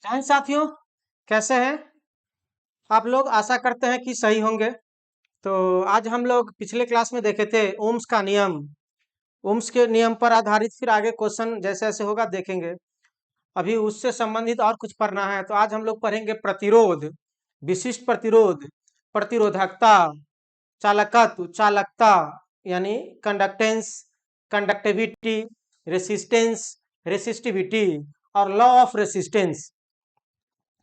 हैं साथियों, कैसे हैं आप लोग? आशा करते हैं कि सही होंगे। तो आज हम लोग पिछले क्लास में देखे थे ओम्स का नियम। ओम्स के नियम पर आधारित फिर आगे क्वेश्चन जैसे जैसे होगा देखेंगे। अभी उससे संबंधित और कुछ पढ़ना है, तो आज हम लोग पढ़ेंगे प्रतिरोध, विशिष्ट प्रतिरोध, प्रतिरोधकता, चालकत्व, चालकता यानी कंडक्टेंस, कंडक्टिविटी, रेसिस्टेंस, रेसिस्टिविटी और लॉ ऑफ रेसिस्टेंस।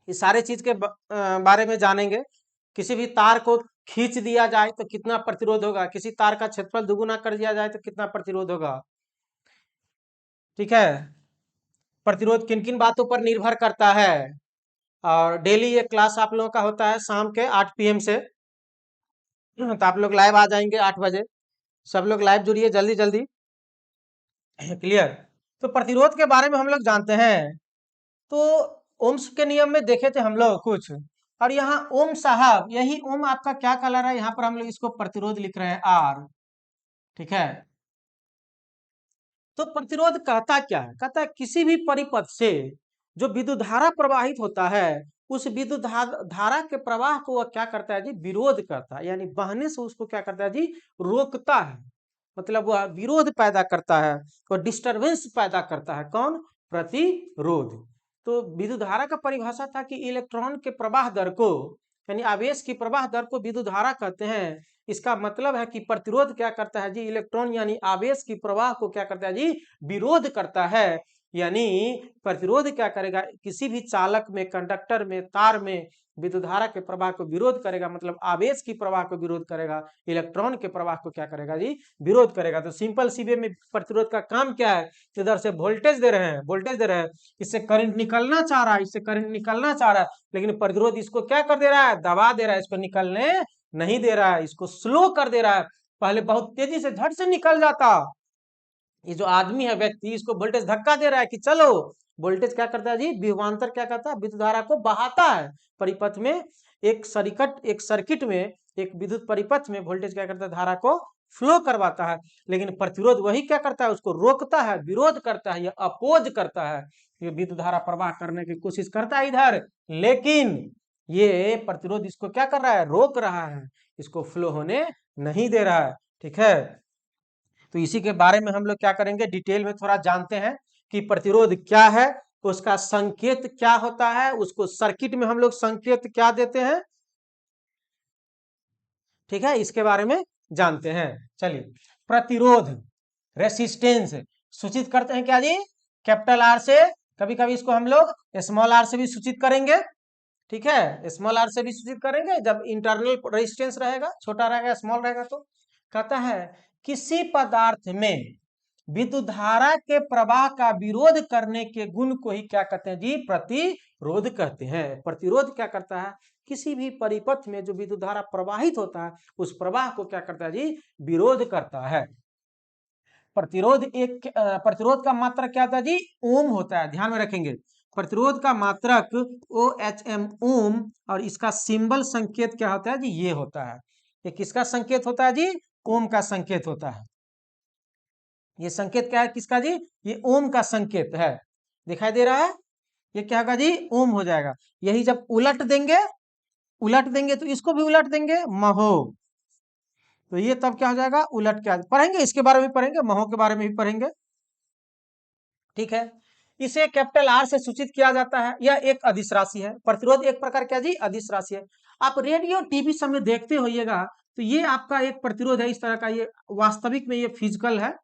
ये सारे चीज के बारे में जानेंगे। किसी भी तार को खींच दिया जाए तो कितना प्रतिरोध होगा, किसी तार का क्षेत्रफल दुगुना कर दिया जाए तो कितना प्रतिरोध होगा। ठीक है, प्रतिरोध किन किन बातों पर निर्भर करता है। और डेली ये क्लास आप लोगों का होता है शाम के 8 PM से। तो आप लोग लाइव आ जाएंगे 8 बजे। सब लोग लाइव जुड़िए जल्दी जल्दी। क्लियर। तो प्रतिरोध के बारे में हम लोग जानते हैं। तो ओम्स के नियम में देखे थे हम लोग कुछ, और यहाँ ओम साहब, यही ओम आपका क्या कलर है, यहाँ पर हम लोग इसको प्रतिरोध लिख रहे हैं आर। ठीक है, तो प्रतिरोध कहता क्या है? कहता है किसी भी परिपथ से जो विद्युत धारा प्रवाहित होता है, उस विद्युत धारा के प्रवाह को वह क्या करता है जी? विरोध करता है, यानी बहने से उसको क्या करता है जी? रोकता है। मतलब वह विरोध पैदा करता है, वह डिस्टरबेंस पैदा करता है। कौन? प्रतिरोध। तो विद्युत धारा का परिभाषा था कि इलेक्ट्रॉन के प्रवाह दर को, यानी आवेश की प्रवाह दर को विद्युत धारा कहते हैं। इसका मतलब है कि प्रतिरोध क्या करता है जी? इलेक्ट्रॉन यानी आवेश की प्रवाह को क्या करता है जी? विरोध करता है। यानी प्रतिरोध क्या करेगा? किसी भी चालक में, कंडक्टर में, तार में विद्युत धारा के प्रवाह को विरोध करेगा, मतलब आवेश की प्रवाह को विरोध करेगा। इलेक्ट्रॉन के प्रवाह को क्या करेगा जी? विरोध करेगा। तो सिंपल सी वे में प्रतिरोध का काम क्या है? इधर से वोल्टेज दे रहे हैं, वोल्टेज दे रहे हैं, इससे करंट निकलना चाह रहा है, इससे करंट निकलना चाह रहा है, लेकिन प्रतिरोध इसको क्या कर दे रहा है? दबा दे रहा है, इसको निकलने नहीं दे रहा है, इसको स्लो कर दे रहा है। पहले बहुत तेजी से झट से निकल जाता, ये जो आदमी है, व्यक्ति, इसको वोल्टेज धक्का दे रहा है कि चलो। वोल्टेज क्या करता है जी? विभवांतर क्या करता है? विद्युत धारा को बहाता है परिपथ में। एक सर्किट में, एक विद्युत परिपथ में वोल्टेज क्या करता है? धारा को फ्लो करवाता है। लेकिन प्रतिरोध वही क्या करता है? उसको रोकता है, विरोध करता है, या अपोज करता है। ये विद्युत धारा प्रवाह करने की कोशिश करता है इधर, लेकिन ये प्रतिरोध इसको क्या कर रहा है? रोक रहा है, इसको फ्लो होने नहीं दे रहा है। ठीक है, तो इसी के बारे में हम लोग क्या करेंगे? डिटेल में थोड़ा जानते हैं कि प्रतिरोध क्या है, उसका संकेत क्या होता है, उसको सर्किट में हम लोग संकेत क्या देते हैं। ठीक है, इसके बारे में जानते हैं। चलिए, प्रतिरोध, रेसिस्टेंस सूचित करते हैं क्या जी? कैपिटल आर से। कभी कभी इसको हम लोग स्मॉल आर से भी सूचित करेंगे। ठीक है, स्मॉल आर से भी सूचित करेंगे जब इंटरनल रेजिस्टेंस रहेगा, छोटा रहेगा, स्मॉल रहेगा। तो कहता है किसी पदार्थ में विद्युत धारा के प्रवाह का विरोध करने के गुण को ही क्या कहते हैं जी? प्रतिरोध कहते हैं। प्रतिरोध क्या करता है? किसी भी परिपथ में जो विद्युत धारा प्रवाहित होता है, उस प्रवाह को क्या करता है जी? विरोध करता है। प्रतिरोध का मात्रक क्या होता है जी? ओम होता है, ध्यान में रखेंगे। प्रतिरोध का मात्रक OHM, ओम। और इसका सिंबल संकेत क्या होता है जी? ये होता है। ये किसका संकेत होता है जी? ओम का संकेत होता है। ये संकेत क्या है किसका जी? ये ओम का संकेत है। दिखाई दे रहा है? ये क्या होगा जी? ओम हो जाएगा। यही जब उलट देंगे, उलट देंगे तो इसको भी उलट देंगे, महो। तो ये तब क्या हो जाएगा? उलट क्या पढ़ेंगे, इसके बारे में पढ़ेंगे, महो के बारे में भी पढ़ेंगे। ठीक है, इसे कैपिटल आर से सूचित किया जाता है। यह एक अदिश राशि है। प्रतिरोध एक प्रकार क्या जी? अदिश राशि है। आप रेडियो टीवी सब में देखते होइएगा, तो ये आपका एक प्रतिरोध है इस तरह का। ये वास्तविक में ये फिजिकल है।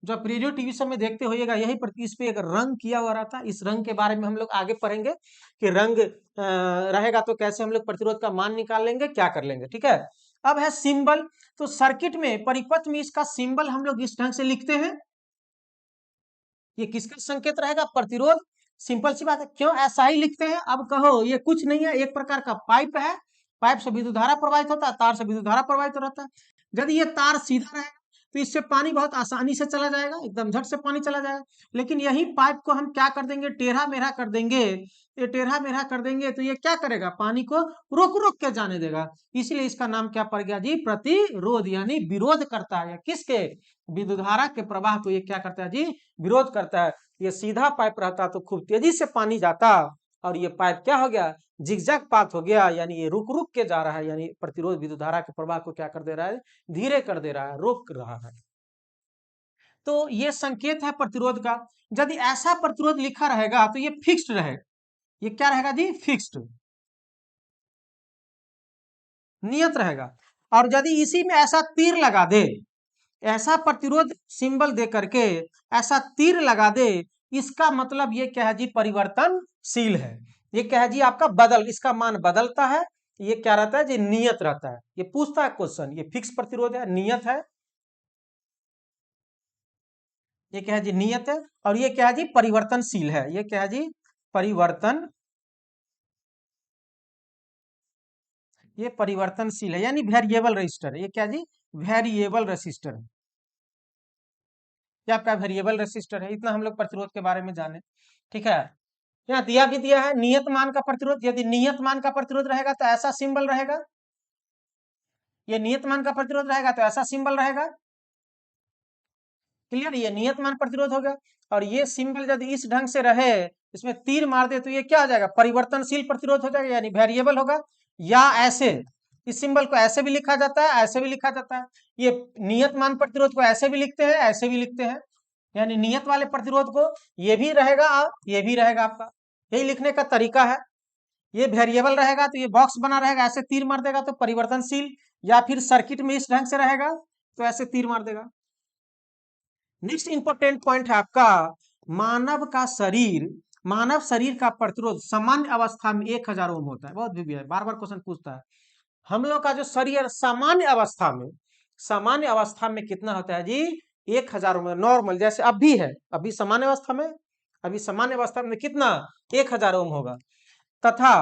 जो आप रेडियो टीवी सब में देखते होइएगा, यही पर इस पे एक रंग किया हुआ रहता है। इस रंग के बारे में हम लोग आगे पढ़ेंगे कि रंग रहेगा तो कैसे हम लोग प्रतिरोध का मान निकाल लेंगे, क्या कर लेंगे। ठीक है, अब है सिंबल। तो सर्किट में, परिपथ में इसका सिंबल हम लोग इस ढंग से लिखते हैं। ये किसका संकेत रहेगा? प्रतिरोध। सिंपल सी बात है, क्यों ऐसा ही लिखते हैं? अब कहो, ये कुछ नहीं है, एक प्रकार का पाइप है। पाइप से विद्युत धारा प्रवाहित होता है, तार से विद्युत धारा प्रवाहित रहता है। यदि ये तार सीधा रहेगा तो इससे पानी बहुत आसानी से चला जाएगा, एकदम झट से पानी चला जाएगा। लेकिन यही पाइप को हम क्या कर देंगे? टेढ़ा मेढ़ा कर देंगे। ये टेढ़ा मेढ़ा कर देंगे तो ये क्या करेगा? पानी को रोक रोक के जाने देगा। इसलिए इसका नाम क्या पड़ गया जी? प्रतिरोध, यानी विरोध करता है। किसके? विद्युत धारा के प्रवाह को ये क्या करता है जी? विरोध करता है। ये सीधा पाइप रहता तो खूब तेजी से पानी जाता, और ये पाइप क्या हो गया, जिगजैग पाथ हो गया, यानी ये रुक रुक के जा रहा है, यानी प्रतिरोध विद्युत धारा के प्रवाह को क्या कर दे रहा है, धीरे कर दे रहा है, रोक रहा है। तो ये संकेत है प्रतिरोध का। यदि ऐसा प्रतिरोध लिखा रहेगा तो ये फिक्स्ड रहेगा, ये क्या रहेगा जी, फिक्स्ड, नियत रहेगा। और यदि इसी में ऐसा तीर लगा दे, ऐसा प्रतिरोध सिंबल दे करके ऐसा तीर लगा दे, इसका मतलब ये क्या है जी, परिवर्तनशील है। ये क्या है जी, आपका इसका मान बदलता है। ये क्या रहता है जी, नियत रहता है। ये पूछता है क्वेश्चन, ये फिक्स प्रतिरोध है, नियत है, ये क्या है जी, नियत है। और ये क्या है जी, परिवर्तनशील है। ये क्या है जी, परिवर्तन, ये परिवर्तनशील है, यानी वेरिएबल रजिस्टर है। ये क्या जी, वेरिएबल रजिस्टर है। क्या आपका वेरिएबल रेसिस्टर है। इतना हम लोग प्रतिरोध के बारे में जाने, ठीक है। यहाँ दिया भी दिया है नियत मान का प्रतिरोध। यदि नियत मान का प्रतिरोध रहेगा तो ऐसा सिंबल रहेगा, ये नियत मान का प्रतिरोध रहेगा तो ऐसा सिंबल रहेगा। क्लियर, ये नियत मान प्रतिरोध हो गया। और ये सिंबल यदि इस ढंग से रहे, इसमें तीर मार दे, तो ये क्या हो जाएगा, परिवर्तनशील प्रतिरोध हो जाएगा, यानी वेरिएबल होगा। या ऐसे, इस सिंबल को ऐसे भी लिखा जाता है, ऐसे भी लिखा जाता है। ये नियत मान प्रतिरोध को ऐसे भी लिखते हैं, ऐसे भी लिखते हैं। यानी नियत वाले प्रतिरोध को ये भी रहेगा और ये भी रहेगा आपका, यही लिखने का तरीका है। ये वेरिएबल रहेगा तो ये बॉक्स बना रहेगा, ऐसे तीर मार देगा तो परिवर्तनशील। या फिर सर्किट में इस ढंग से रहेगा तो ऐसे तीर मार देगा। नेक्स्ट इंपॉर्टेंट पॉइंट है आपका, मानव का शरीर, मानव शरीर का प्रतिरोध सामान्य अवस्था में 1000 ओम होता है। बहुत भी है, बार बार क्वेश्चन पूछता है। हम लोग का जो शरीर सामान्य अवस्था में, सामान्य अवस्था में कितना होता है जी, 1000 ओम। नॉर्मल जैसे अब भी है, अभी सामान्य अवस्था में, अभी सामान्य अवस्था में कितना, 1000 ओम होगा। तथा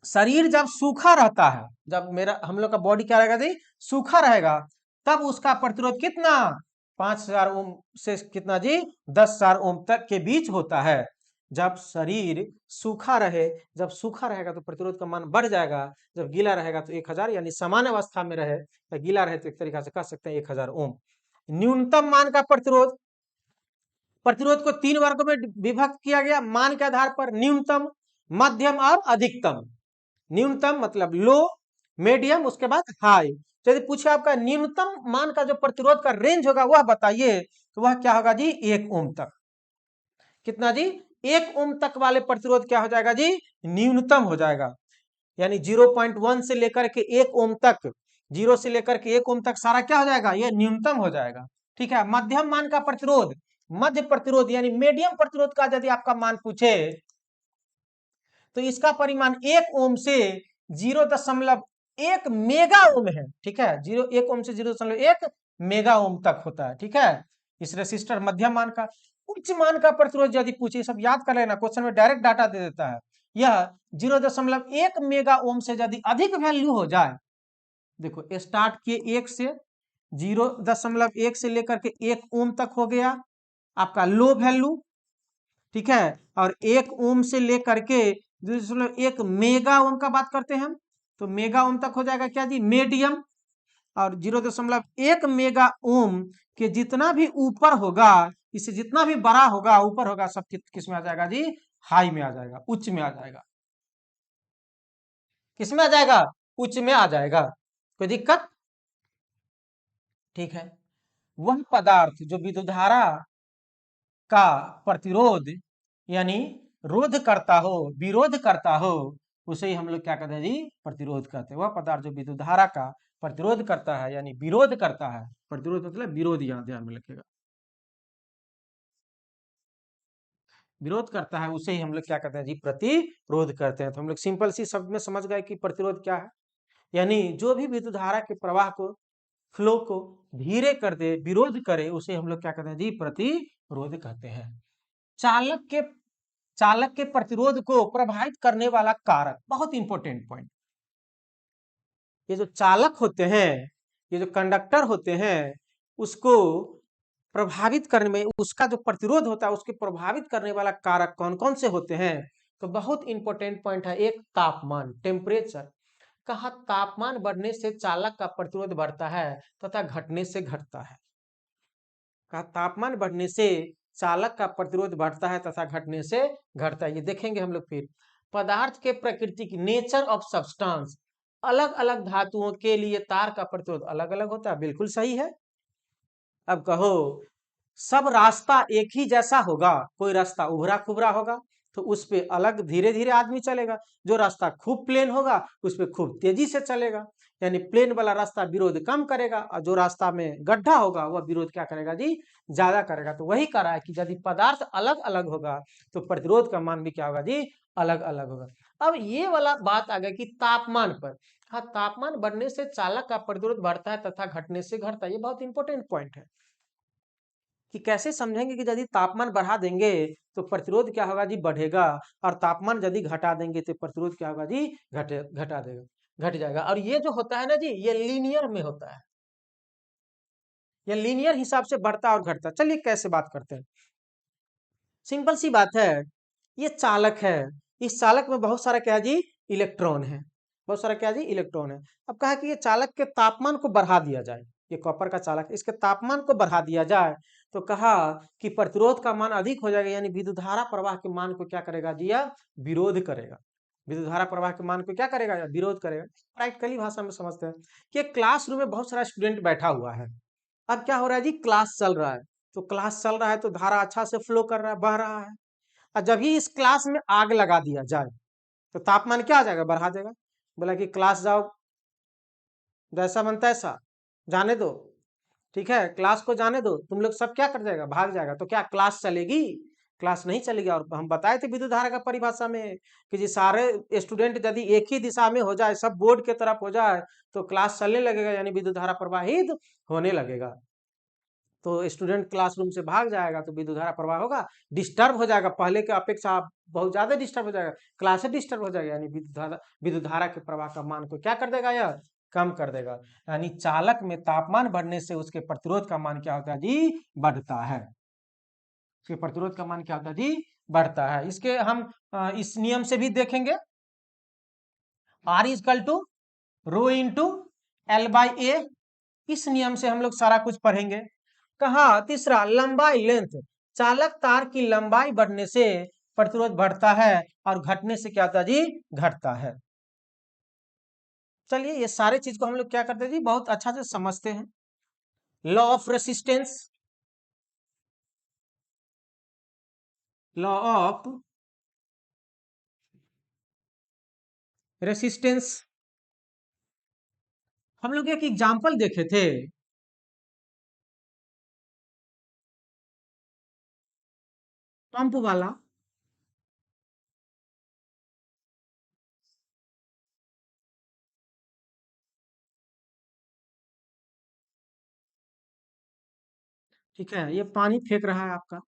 शरीर जब सूखा रहता है, जब मेरा हम लोग का बॉडी क्या रहेगा जी, सूखा रहेगा, तब उसका प्रतिरोध कितना, 5000 ओम से कितना जी, 10,000 ओम तक के बीच होता है। जब शरीर सूखा रहे, जब सूखा रहेगा तो प्रतिरोध का मान बढ़ जाएगा, जब गीला रहेगा तो 1000, यानी सामान्य अवस्था में रहे या गीला रहे तो एक तरीका से कह सकते हैं 1000 ओम। न्यूनतम मान का प्रतिरोध, प्रतिरोध को 3 वर्गों में विभक्त किया गया मान के आधार पर, न्यूनतम, मध्यम और अधिकतम। न्यूनतम मतलब लो, मीडियम, उसके बाद हाई। तो यदि पूछे आपका न्यूनतम मान का जो प्रतिरोध का रेंज होगा वह बताइए, तो वह क्या होगा जी, 1 ओम तक। कितना जी, 1 ओम तक वाले प्रतिरोध क्या हो जाएगा जी, न्यूनतम हो जाएगा। यानी 0.1 से लेकर के 1 ओम तक, 0 से लेकर के 1 ओम तक सारा क्या हो जाएगा, ये न्यूनतम हो जाएगा। ठीक है। मध्यम मान का प्रतिरोध, मध्य प्रतिरोध यानी मीडियम प्रतिरोध का यदि आपका मान पूछे, तो इसका परिमाण 1 ओम से 0.1 मेगा ओम है। ठीक है, 1 ओम से 0.1 मेगा ओम तक होता है। ठीक है, इस रेसिस्टर मध्यम मान का। उच्च मान का प्रतिरोध यदि पूछे, सब याद कर लेना, क्वेश्चन में डायरेक्ट डाटा दे देता है। यह 0.1 मेगा ओम से यदि अधिक वैल्यू हो जाए, देखो स्टार्ट किए 1 से, 0.1 से लेकर के 1 ओम तक हो गया आपका लो वैल्यू। ठीक है, और 1 ओम से लेकर के 0.1 मेगा ओम का बात करते हैं हम, तो मेगा ओम तक हो जाएगा क्या जी, मीडियम। और 0.1 मेगा ओम के जितना भी ऊपर होगा, इससे जितना भी बड़ा होगा, ऊपर होगा, सब किस में आ जाएगा जी, हाई में आ जाएगा, उच्च में आ जाएगा। किस में आ जाएगा, उच्च में आ जाएगा। कोई दिक्कत, ठीक है। वह पदार्थ जो विद्युत धारा का प्रतिरोध यानी रोध करता हो, विरोध करता हो, उसे ही हम लोग क्या कहते हैं जी, प्रतिरोध कहते हैं। वह पदार्थ जो विद्युत धारा का प्रतिरोध करता है यानी विरोध करता है, प्रतिरोध मतलब विरोध, यहां ध्यान में रखिएगा, विरोध करता है, उसे ही हम लोग क्या कहते हैं जी, प्रतिरोध करते हैं। तो हम लोग सिंपल सी शब्द में समझ गए कि प्रतिरोध क्या है, यानी जो भी विद्युत धारा के प्रवाह को, फ्लो को धीरे कर दे, विरोध करे, उसे हम लोग क्या कहते हैं जी, प्रतिरोध कहते हैं। चालक के, चालक के प्रतिरोध को प्रभावित करने वाला कारक, बहुत इंपॉर्टेंट पॉइंट। ये जो चालक होते हैं, ये जो कंडक्टर होते हैं, उसको प्रभावित करने में, उसका जो प्रतिरोध होता है उसके प्रभावित करने वाला कारक कौन कौन से होते हैं, तो बहुत इंपॉर्टेंट पॉइंट है। एक तापमान, टेम्परेचर। कहा तापमान बढ़ने से चालक का प्रतिरोध बढ़ता है तथा घटने से घटता है। कहा तापमान बढ़ने से चालक का प्रतिरोध बढ़ता है तथा घटने से घटता है। ये देखेंगे हम लोग फिर। पदार्थ के प्राकृतिक नेचर ऑफ सब्सटेंस, अलग अलग धातुओं के लिए तार का प्रतिरोध अलग अलग होता है, बिल्कुल सही है। अब कहो सब रास्ता एक ही जैसा होगा, कोई रास्ता उभरा खुबरा होगा तो उस पे अलग धीरे धीरे आदमी चलेगा, जो रास्ता खूब प्लेन होगा उस पे खूब तेजी से चलेगा, यानी प्लेन वाला रास्ता विरोध कम करेगा और जो रास्ता में गड्ढा होगा वह विरोध क्या करेगा जी, ज्यादा करेगा। तो वही कह रहा है कि यदि पदार्थ अलग अलग होगा तो प्रतिरोध का मान भी क्या होगा जी, अलग अलग होगा। अब ये वाला बात आ गया कि तापमान पर, हाँ तापमान बढ़ने से चालक का प्रतिरोध बढ़ता है तथा घटने से घटता है, ये बहुत इंपॉर्टेंट पॉइंट है कि कैसे समझेंगे कि यदि तापमान बढ़ा देंगे तो प्रतिरोध क्या होगा जी, बढ़ेगा, और तापमान यदि घटा देंगे तो प्रतिरोध क्या होगा जी, घटा देगा, घट जाएगा। और ये जो होता है ना जी, ये लीनियर में होता है, ये लीनियर हिसाब से बढ़ता और घटता। चलिए कैसे बात करते हैं, सिंपल सी बात है, ये चालक है, इस चालक में बहुत सारा क्या है जी, इलेक्ट्रॉन है, बहुत सारा क्या जी, इलेक्ट्रॉन है। अब कहा कि ये चालक के तापमान को बढ़ा दिया जाए, ये कॉपर का चालक, इसके तापमान को बढ़ा दिया जाए तो कहा कि प्रतिरोध का मान अधिक हो जाएगा, यानी विद्युत धारा प्रवाह के मान को क्या करेगा जी, या विरोध करेगा, विद्युत धारा प्रवाह के मान को क्या करेगा, या विरोध करेगा। प्रैक्टिकली भाषा में समझते हैं कि क्लासरूम में बहुत सारा स्टूडेंट बैठा हुआ है, अब क्या हो रहा है जी, क्लास चल रहा है, तो क्लास चल रहा है तो धारा अच्छा से फ्लो कर रहा है, बह रहा है, और जब ही इस क्लास में आग लगा दिया जाए तो तापमान क्या आ जाएगा, बढ़ा देगा। बोला कि क्लास जाओ, जैसा बनता है ऐसा जाने दो, ठीक है, क्लास को जाने दो, तुम लोग सब क्या कर जाएगा, भाग जाएगा, तो क्या क्लास चलेगी, क्लास नहीं चलेगी। और हम बताए थे विद्युत धारा का परिभाषा में कि जी सारे स्टूडेंट यदि एक ही दिशा में हो जाए, सब बोर्ड के तरफ हो जाए तो क्लास चलने लगेगा, यानी विद्युत धारा प्रवाहित होने लगेगा। तो स्टूडेंट क्लासरूम से भाग जाएगा तो विद्युत धारा प्रवाह होगा, डिस्टर्ब हो जाएगा, पहले के अपेक्षा बहुत ज्यादा डिस्टर्ब हो जाएगा, क्लास डिस्टर्ब हो जाएगा, यानी विद्युत धारा के प्रवाह का मान को क्या कर देगा, यह कम कर देगा। यानी चालक में तापमान बढ़ने से उसके प्रतिरोध का मान क्या होता है जी, बढ़ता है, उसके प्रतिरोध का मान क्या होता है जी, बढ़ता है। इसके हम इस नियम से भी देखेंगे, R is equal to rho into L by A, इस नियम से हम लोग सारा कुछ पढ़ेंगे। कहा तीसरा लंबाई, लेंथ, चालक तार की लंबाई बढ़ने से प्रतिरोध बढ़ता है और घटने से क्या होता है जी, घटता है। चलिए ये सारे चीज को हम लोग क्या करते हैं जी, बहुत अच्छा से समझते हैं। Law of resistance, law of resistance, हम लोग एक एग्जाम्पल देखे थे, पंप वाला, ठीक है, ये पानी फेंक रहा है आपका,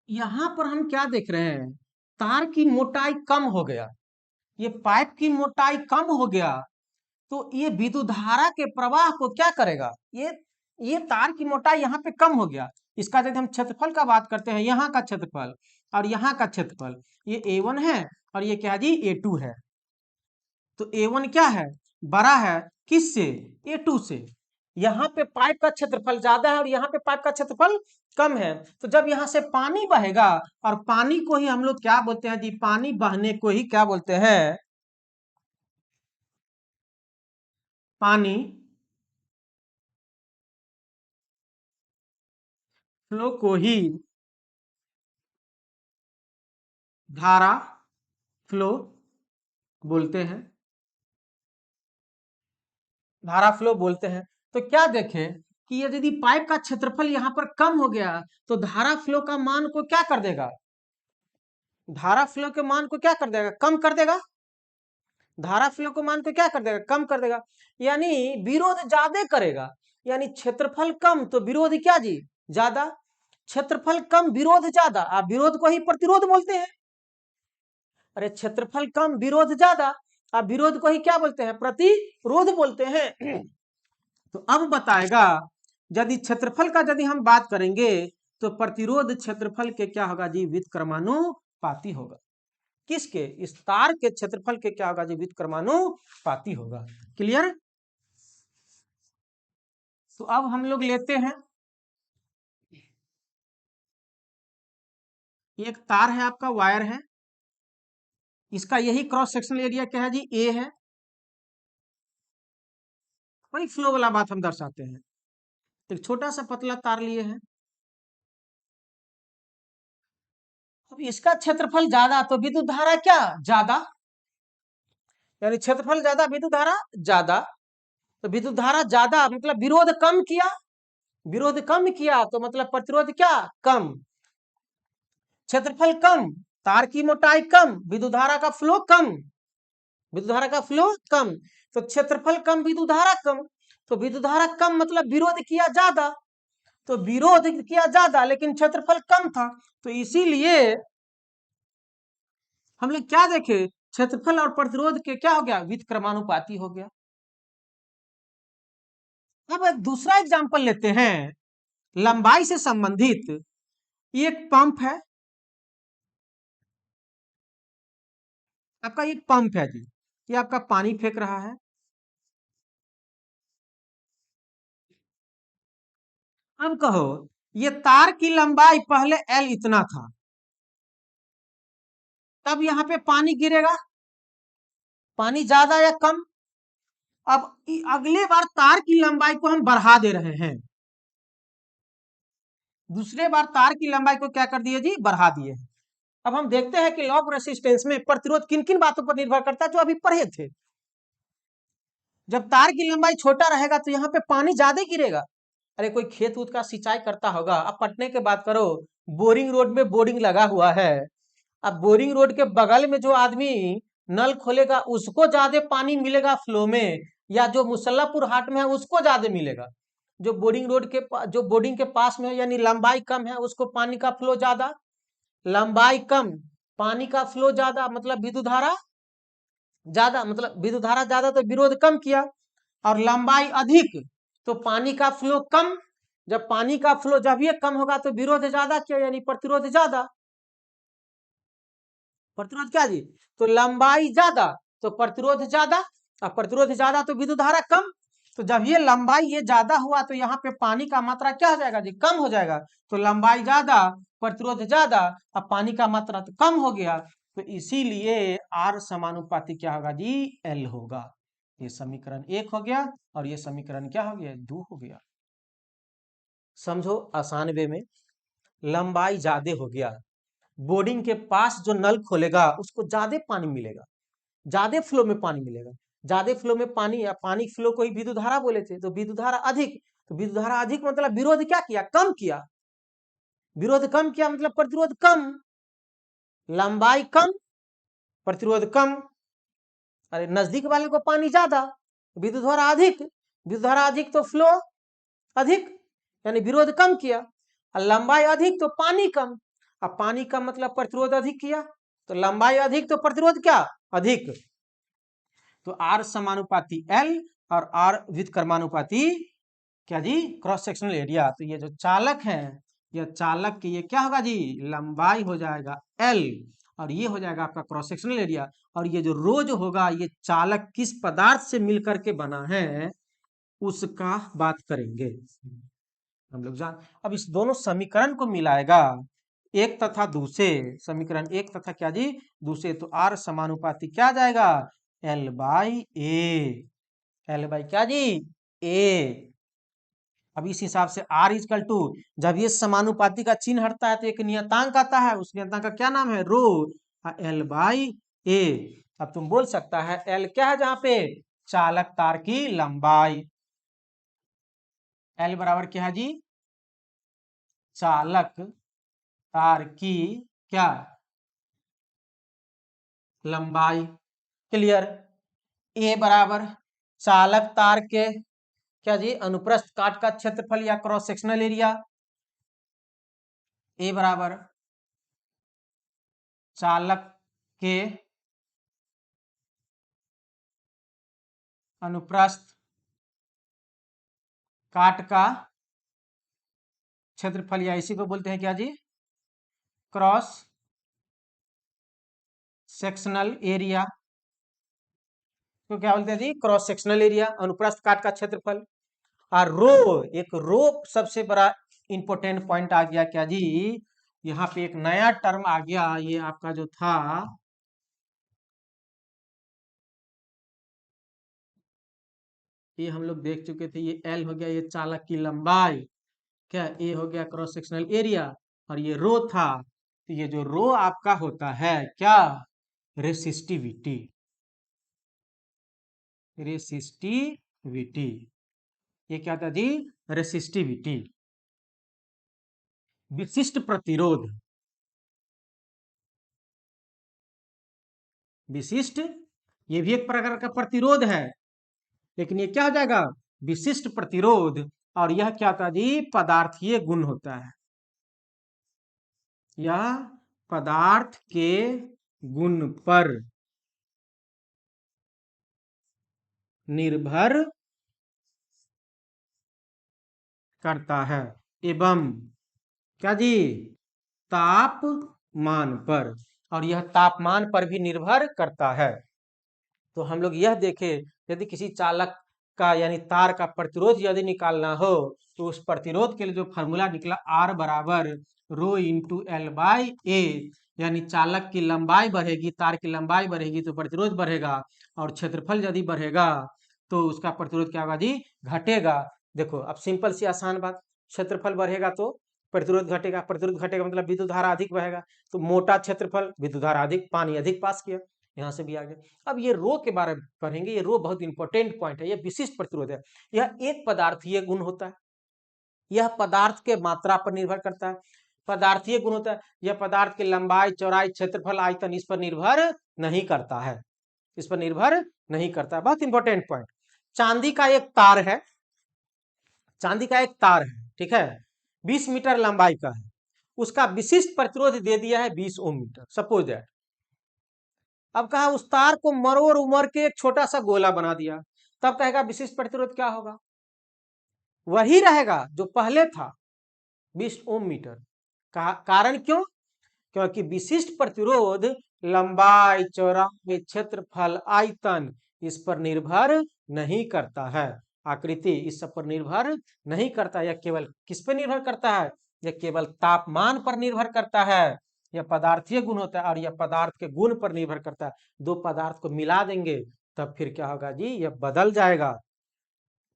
यहां पर हम क्या देख रहे हैं, तार की मोटाई कम हो गया, ये पाइप की मोटाई कम हो गया, तो ये विद्युत धारा के प्रवाह को क्या करेगा, ये तार की मोटाई यहाँ पे कम हो गया, इसका यदि हम क्षेत्रफल का बात करते हैं, यहाँ का क्षेत्रफल और यहाँ का क्षेत्रफल, ये A1 है और ये क्या है जी, A2 है, तो A1 क्या है, बड़ा है किससे, A2 से, यहाँ पे पाइप का क्षेत्रफल ज्यादा है और यहाँ पे पाइप का क्षेत्रफल कम है, तो जब यहाँ से पानी बहेगा, और पानी को ही हम लोग क्या बोलते हैं जी, पानी बहने को ही क्या बोलते हैं, पानी फ्लो को ही धारा फ्लो बोलते हैं, धारा फ्लो बोलते हैं। तो क्या देखें कि ये यदि पाइप का क्षेत्रफल यहाँ पर कम हो गया तो धारा फ्लो का मान को क्या कर देगा, धारा फ्लो के मान को क्या कर देगा, कम कर देगा, धारा फ्लो के मान को क्या कर देगा, कम कर देगा, यानी विरोध ज्यादा करेगा, यानी क्षेत्रफल कम तो विरोध क्या जी, ज्यादा, क्षेत्रफल कम विरोध ज्यादा, आप विरोध को ही प्रतिरोध बोलते हैं, अरे क्षेत्रफल कम विरोध ज्यादा, आप विरोध को ही क्या बोलते हैं, प्रतिरोध बोलते हैं। तो अब बताएगा यदि क्षेत्रफल का यदि हम बात करेंगे तो प्रतिरोध क्षेत्रफल के क्या होगा जी, व्युत्क्रमानुपाती होगा, किसके, इस तार के क्षेत्रफल के क्या होगा जी, व्युत्क्रमानुपाती होगा। क्लियर। तो अब हम लोग लेते हैं, एक तार है आपका, वायर है, इसका यही क्रॉस सेक्शनल एरिया क्या है जी, ए है। वही फ्लो वाला बात हम दर्शाते हैं। एक छोटा सा पतला तार लिए हैं, अब इसका क्षेत्रफल ज्यादा तो विद्युत धारा क्या ज्यादा, यानी क्षेत्रफल ज्यादा विद्युत धारा ज्यादा। तो विद्युत धारा ज्यादा मतलब विरोध कम किया, विरोध कम किया तो मतलब प्रतिरोध क्या कम, क्षेत्रफल कम, तार की मोटाई कम, विद्युत धारा का फ्लो कम, विद्युत धारा का फ्लो कम, तो क्षेत्रफल कम विद्युत धारा कम, तो विद्युत धारा कम मतलब विरोध किया ज्यादा, तो विरोध किया ज्यादा लेकिन क्षेत्रफल कम था, तो इसीलिए हम लोग क्या देखे, क्षेत्रफल और प्रतिरोध के क्या हो गया, व्युत्क्रमानुपाती हो गया। अब एक दूसरा एग्जांपल लेते हैं, लंबाई से संबंधित। ये एक पंप है, आपका एक पंप है जी, ये आपका पानी फेंक रहा है। अब कहो, ये तार की लंबाई पहले एल इतना था, तब यहां पे पानी गिरेगा, पानी ज्यादा या कम। अब अगले बार तार की लंबाई को हम बढ़ा दे रहे हैं, दूसरे बार तार की लंबाई को क्या कर दिए जी, बढ़ा दिए। अब हम देखते हैं कि लॉ ऑफ रेसिस्टेंस में प्रतिरोध किन किन बातों पर निर्भर करता है, जो अभी पढ़े थे। जब तार की लंबाई छोटा रहेगा तो यहाँ पे पानी ज्यादा गिरेगा। अरे कोई खेत उत का सिंचाई करता होगा, अब पटने के बात करो, बोरिंग रोड में बोरिंग लगा हुआ है, अब बोरिंग रोड के बगल में जो आदमी नल खोलेगा उसको ज्यादा पानी मिलेगा फ्लो में, या जो मुसल्लापुर हाट में है उसको ज्यादा मिलेगा। जो बोरिंग रोड के जो बोर्डिंग के पास में है, यानी लंबाई कम है, उसको पानी का फ्लो ज्यादा, लंबाई कम पानी का फ्लो ज्यादा मतलब विद्युत धारा ज्यादा, मतलब विद्युत धारा ज्यादा तो विरोध कम किया, और लंबाई अधिक तो पानी का फ्लो कम, जब पानी का फ्लो जब ये कम होगा तो विरोध ज्यादा किया, यानी प्रतिरोध ज्यादा। प्रतिरोध क्या जी, तो लंबाई ज्यादा तो प्रतिरोध ज्यादा, और प्रतिरोध ज्यादा तो विद्युत धारा कम। तो जब ये लंबाई ये ज्यादा हुआ तो यहाँ पे पानी का मात्रा क्या हो जाएगा जी, कम हो जाएगा। तो लंबाई ज्यादा, प्रतिरोध ज्यादा, अब पानी का मात्रा तो कम हो गया, तो इसीलिए आर समानुपाती क्या होगा जी, एल होगा। ये समीकरण 1 हो गया, और ये समीकरण क्या हो गया, 2 हो गया। समझो आसान वे में, लंबाई ज्यादा हो गया, बोर्डिंग के पास जो नल खोलेगा उसको ज्यादा पानी मिलेगा, ज्यादा फ्लो में पानी मिलेगा, ज्यादा फ्लो में पानी, या पानी फ्लो को ही विद्युत धारा बोले थे, तो विद्युत धारा अधिक, तो विद्युत धारा अधिक मतलब विरोध क्या किया, कम किया, विरोध कम किया मतलब प्रतिरोध कम, लंबाई कम प्रतिरोध कम, अरे नजदीक वाले को पानी ज्यादा, विद्युत धारा अधिक, विद्युत धारा अधिक तो फ्लो अधिक, यानी विरोध कम किया, और लंबाई अधिक तो पानी कम, अब पानी कम मतलब प्रतिरोध अधिक किया, तो लंबाई अधिक तो प्रतिरोध क्या अधिक, तो आर समानुपाती एल और आर व्युत्क्रमानुपाती क्या जी, क्रॉस सेक्शनल एरिया। तो ये जो चालक है, यह चालक की ये क्या होगा जी, लंबाई हो जाएगा एल, और ये हो जाएगा आपका क्रॉस सेक्शनल एरिया, और ये जो रो जो होगा, ये चालक किस पदार्थ से मिलकर के बना है उसका बात करेंगे हम लोग जान। अब इस दोनों समीकरण को मिलाएगा, एक तथा दूसरे, समीकरण एक तथा क्या जी दूसरे, तो आर समानुपाती क्या आ जाएगा, L by A, L by क्या जी ए। अब इस हिसाब से आर इजकल टू, जब ये समानुपाती का चिन्ह हटता है तो एक नियतांक आता है, उस नियतांक का क्या नाम है, रो, एल बाई ए। अब तुम बोल सकता है एल क्या है, जहां पे चालक तार की लंबाई, एल बराबर क्या है जी, चालक तार की क्या लंबाई। क्लियर। ए बराबर चालक तार के क्या जी, अनुप्रस्थ काट का क्षेत्रफल या क्रॉस सेक्शनल एरिया, ए बराबर चालक के अनुप्रस्थ काट का क्षेत्रफल, या इसी को बोलते हैं क्या जी, क्रॉस सेक्शनल एरिया तो क्या बोलते हैं जी, क्रॉस सेक्शनल एरिया, अनुप्रस्थ काट का क्षेत्रफल। और रो, एक रो सबसे बड़ा इंपॉर्टेंट पॉइंट आ गया क्या जी, यहाँ पे एक नया टर्म आ गया, ये आपका जो था ये हम लोग देख चुके थे, ये एल हो गया ये चालक की लंबाई, क्या ए हो गया क्रॉस सेक्शनल एरिया, और ये रो था, तो ये जो रो आपका होता है क्या, रेसिस्टिविटी, रेसिस्टिविटी, ये क्या था जी, रेसिस्टिविटी, विशिष्ट प्रतिरोध, विशिष्ट, ये भी एक प्रकार का प्रतिरोध है, लेकिन ये क्या हो जाएगा, विशिष्ट प्रतिरोध, और यह क्या था जी, पदार्थीय गुण होता है, यह पदार्थ के गुण पर निर्भर करता है, एवं क्या जी, तापमान पर, और यह तापमान पर भी निर्भर करता है। तो हम लोग यह देखें, यदि किसी चालक का यानी तार का प्रतिरोध यदि निकालना हो, तो उस प्रतिरोध के लिए जो फॉर्मूला निकला, आर बराबर रो इंटू एल बाई ए, यानी चालक की लंबाई बढ़ेगी, तार की लंबाई बढ़ेगी तो प्रतिरोध बढ़ेगा, और क्षेत्रफल यदि बढ़ेगा तो उसका प्रतिरोध क्या होगा जी, घटेगा। देखो अब सिंपल सी आसान बात, क्षेत्रफल बढ़ेगा तो प्रतिरोध घटेगा, प्रतिरोध घटेगा मतलब विद्युत धारा अधिक बहेगा, तो मोटा क्षेत्रफल विद्युत धारा अधिक, पानी अधिक पास किया, यहाँ से भी आ गया। अब ये रो के बारे में पढ़ेंगे, ये रो बहुत इंपॉर्टेंट पॉइंट है, यह विशिष्ट प्रतिरोध है, यह एक पदार्थीय गुण होता है, यह पदार्थ के मात्रा पर निर्भर करता है, पदार्थीय गुण होता है, यह पदार्थ की लंबाई चौड़ाई क्षेत्रफल आयतन इस पर निर्भर नहीं करता है, इस पर निर्भर नहीं करता है, बहुत इंपॉर्टेंट पॉइंट। चांदी का एक तार है, चांदी का एक तार है, ठीक है, 20 मीटर लंबाई का है, उसका विशिष्ट प्रतिरोध दे दिया है 20 ओम मीटर, सपोज दैट। अब कहा उस तार को मरोड़ उमड़ के एक छोटा सा गोला बना दिया, तब कहेगा विशिष्ट प्रतिरोध क्या होगा, वही रहेगा जो पहले था, 20 ओम मीटर। कारण क्यों, क्योंकि विशिष्ट प्रतिरोध लंबाई चौड़ाई क्षेत्रफल आयतन इस पर निर्भर नहीं करता है, आकृति इस सब पर निर्भर नहीं करता, यह केवल किस पर निर्भर करता है, यह केवल तापमान पर निर्भर करता है, यह पदार्थीय गुण होता है, और यह पदार्थ के गुण पर निर्भर करता है। दो पदार्थ को मिला देंगे तब फिर क्या होगा जी, यह बदल जाएगा,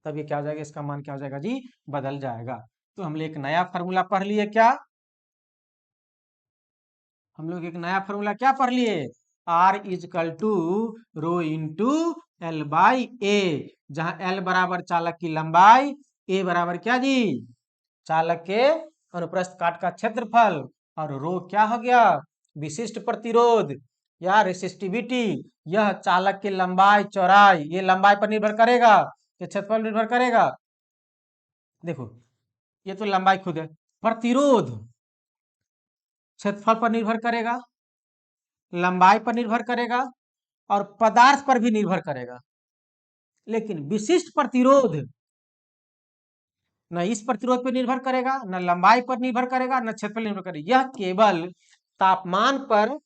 तब ये क्या हो जाएगा, इसका मान क्या हो जाएगा जी, बदल जाएगा। तो हम लोग एक नया फॉर्मूला पढ़ लिए, क्या हम लोग एक नया फॉर्मूला क्या पढ़ लिए, R is equal to rho into L by A, जहां एल बराबर चालक की लंबाई, ए बराबर क्या जी, चालक के अनुप्रस्थ काट का क्षेत्रफल, और रो क्या हो गया, विशिष्ट प्रतिरोध या रेसिस्टिविटी, यह चालक की लंबाई चौड़ाई, ये लंबाई पर निर्भर करेगा, ये क्षेत्रफल निर्भर करेगा, देखो ये तो लंबाई खुद है, प्रतिरोध क्षेत्रफल पर निर्भर करेगा, लंबाई पर निर्भर करेगा, और पदार्थ पर भी निर्भर करेगा, लेकिन विशिष्ट प्रतिरोध न इस प्रतिरोध पर निर्भर करेगा, न लंबाई पर निर्भर करेगा, न क्षेत्रफल निर्भर करेगा, यह केवल तापमान पर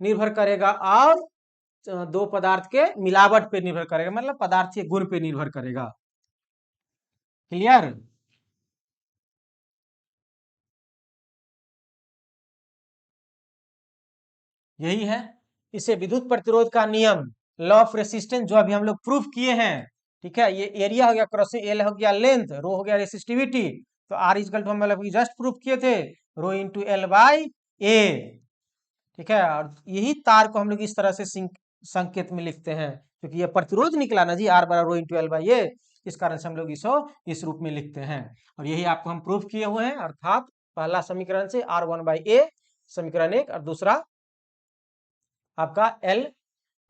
निर्भर करेगा, और दो पदार्थ के मिलावट पे निर्भर करेगा, मतलब पदार्थीय गुण पे निर्भर करेगा। क्लियर, यही है, इसे विद्युत प्रतिरोध का नियम, लॉ ऑफ रेसिस्टेंस, जो अभी हम लोग प्रूफ किए हैं, ठीक है, ये एरिया हो गया क्रॉस, एल हो गया लेंथ, रो हो गया रेसिस्टिविटी, तो आर इजकल टू हम मतलब जस्ट प्रूफ किए थे रो इंटू एल बाई ए, ठीक है, और यही तार को हम लोग इस तरह से संकेत में लिखते हैं, क्योंकि ये प्रतिरोध निकला ना जी, आर बराबर रो इंटू एल बाई ए, इस कारण से हम लोग इसको इस रूप में लिखते हैं, और यही आपको हम प्रूफ किए हुए हैं, अर्थात पहला समीकरण से आर वन बाई ए, समीकरण एक, और दूसरा आपका एल,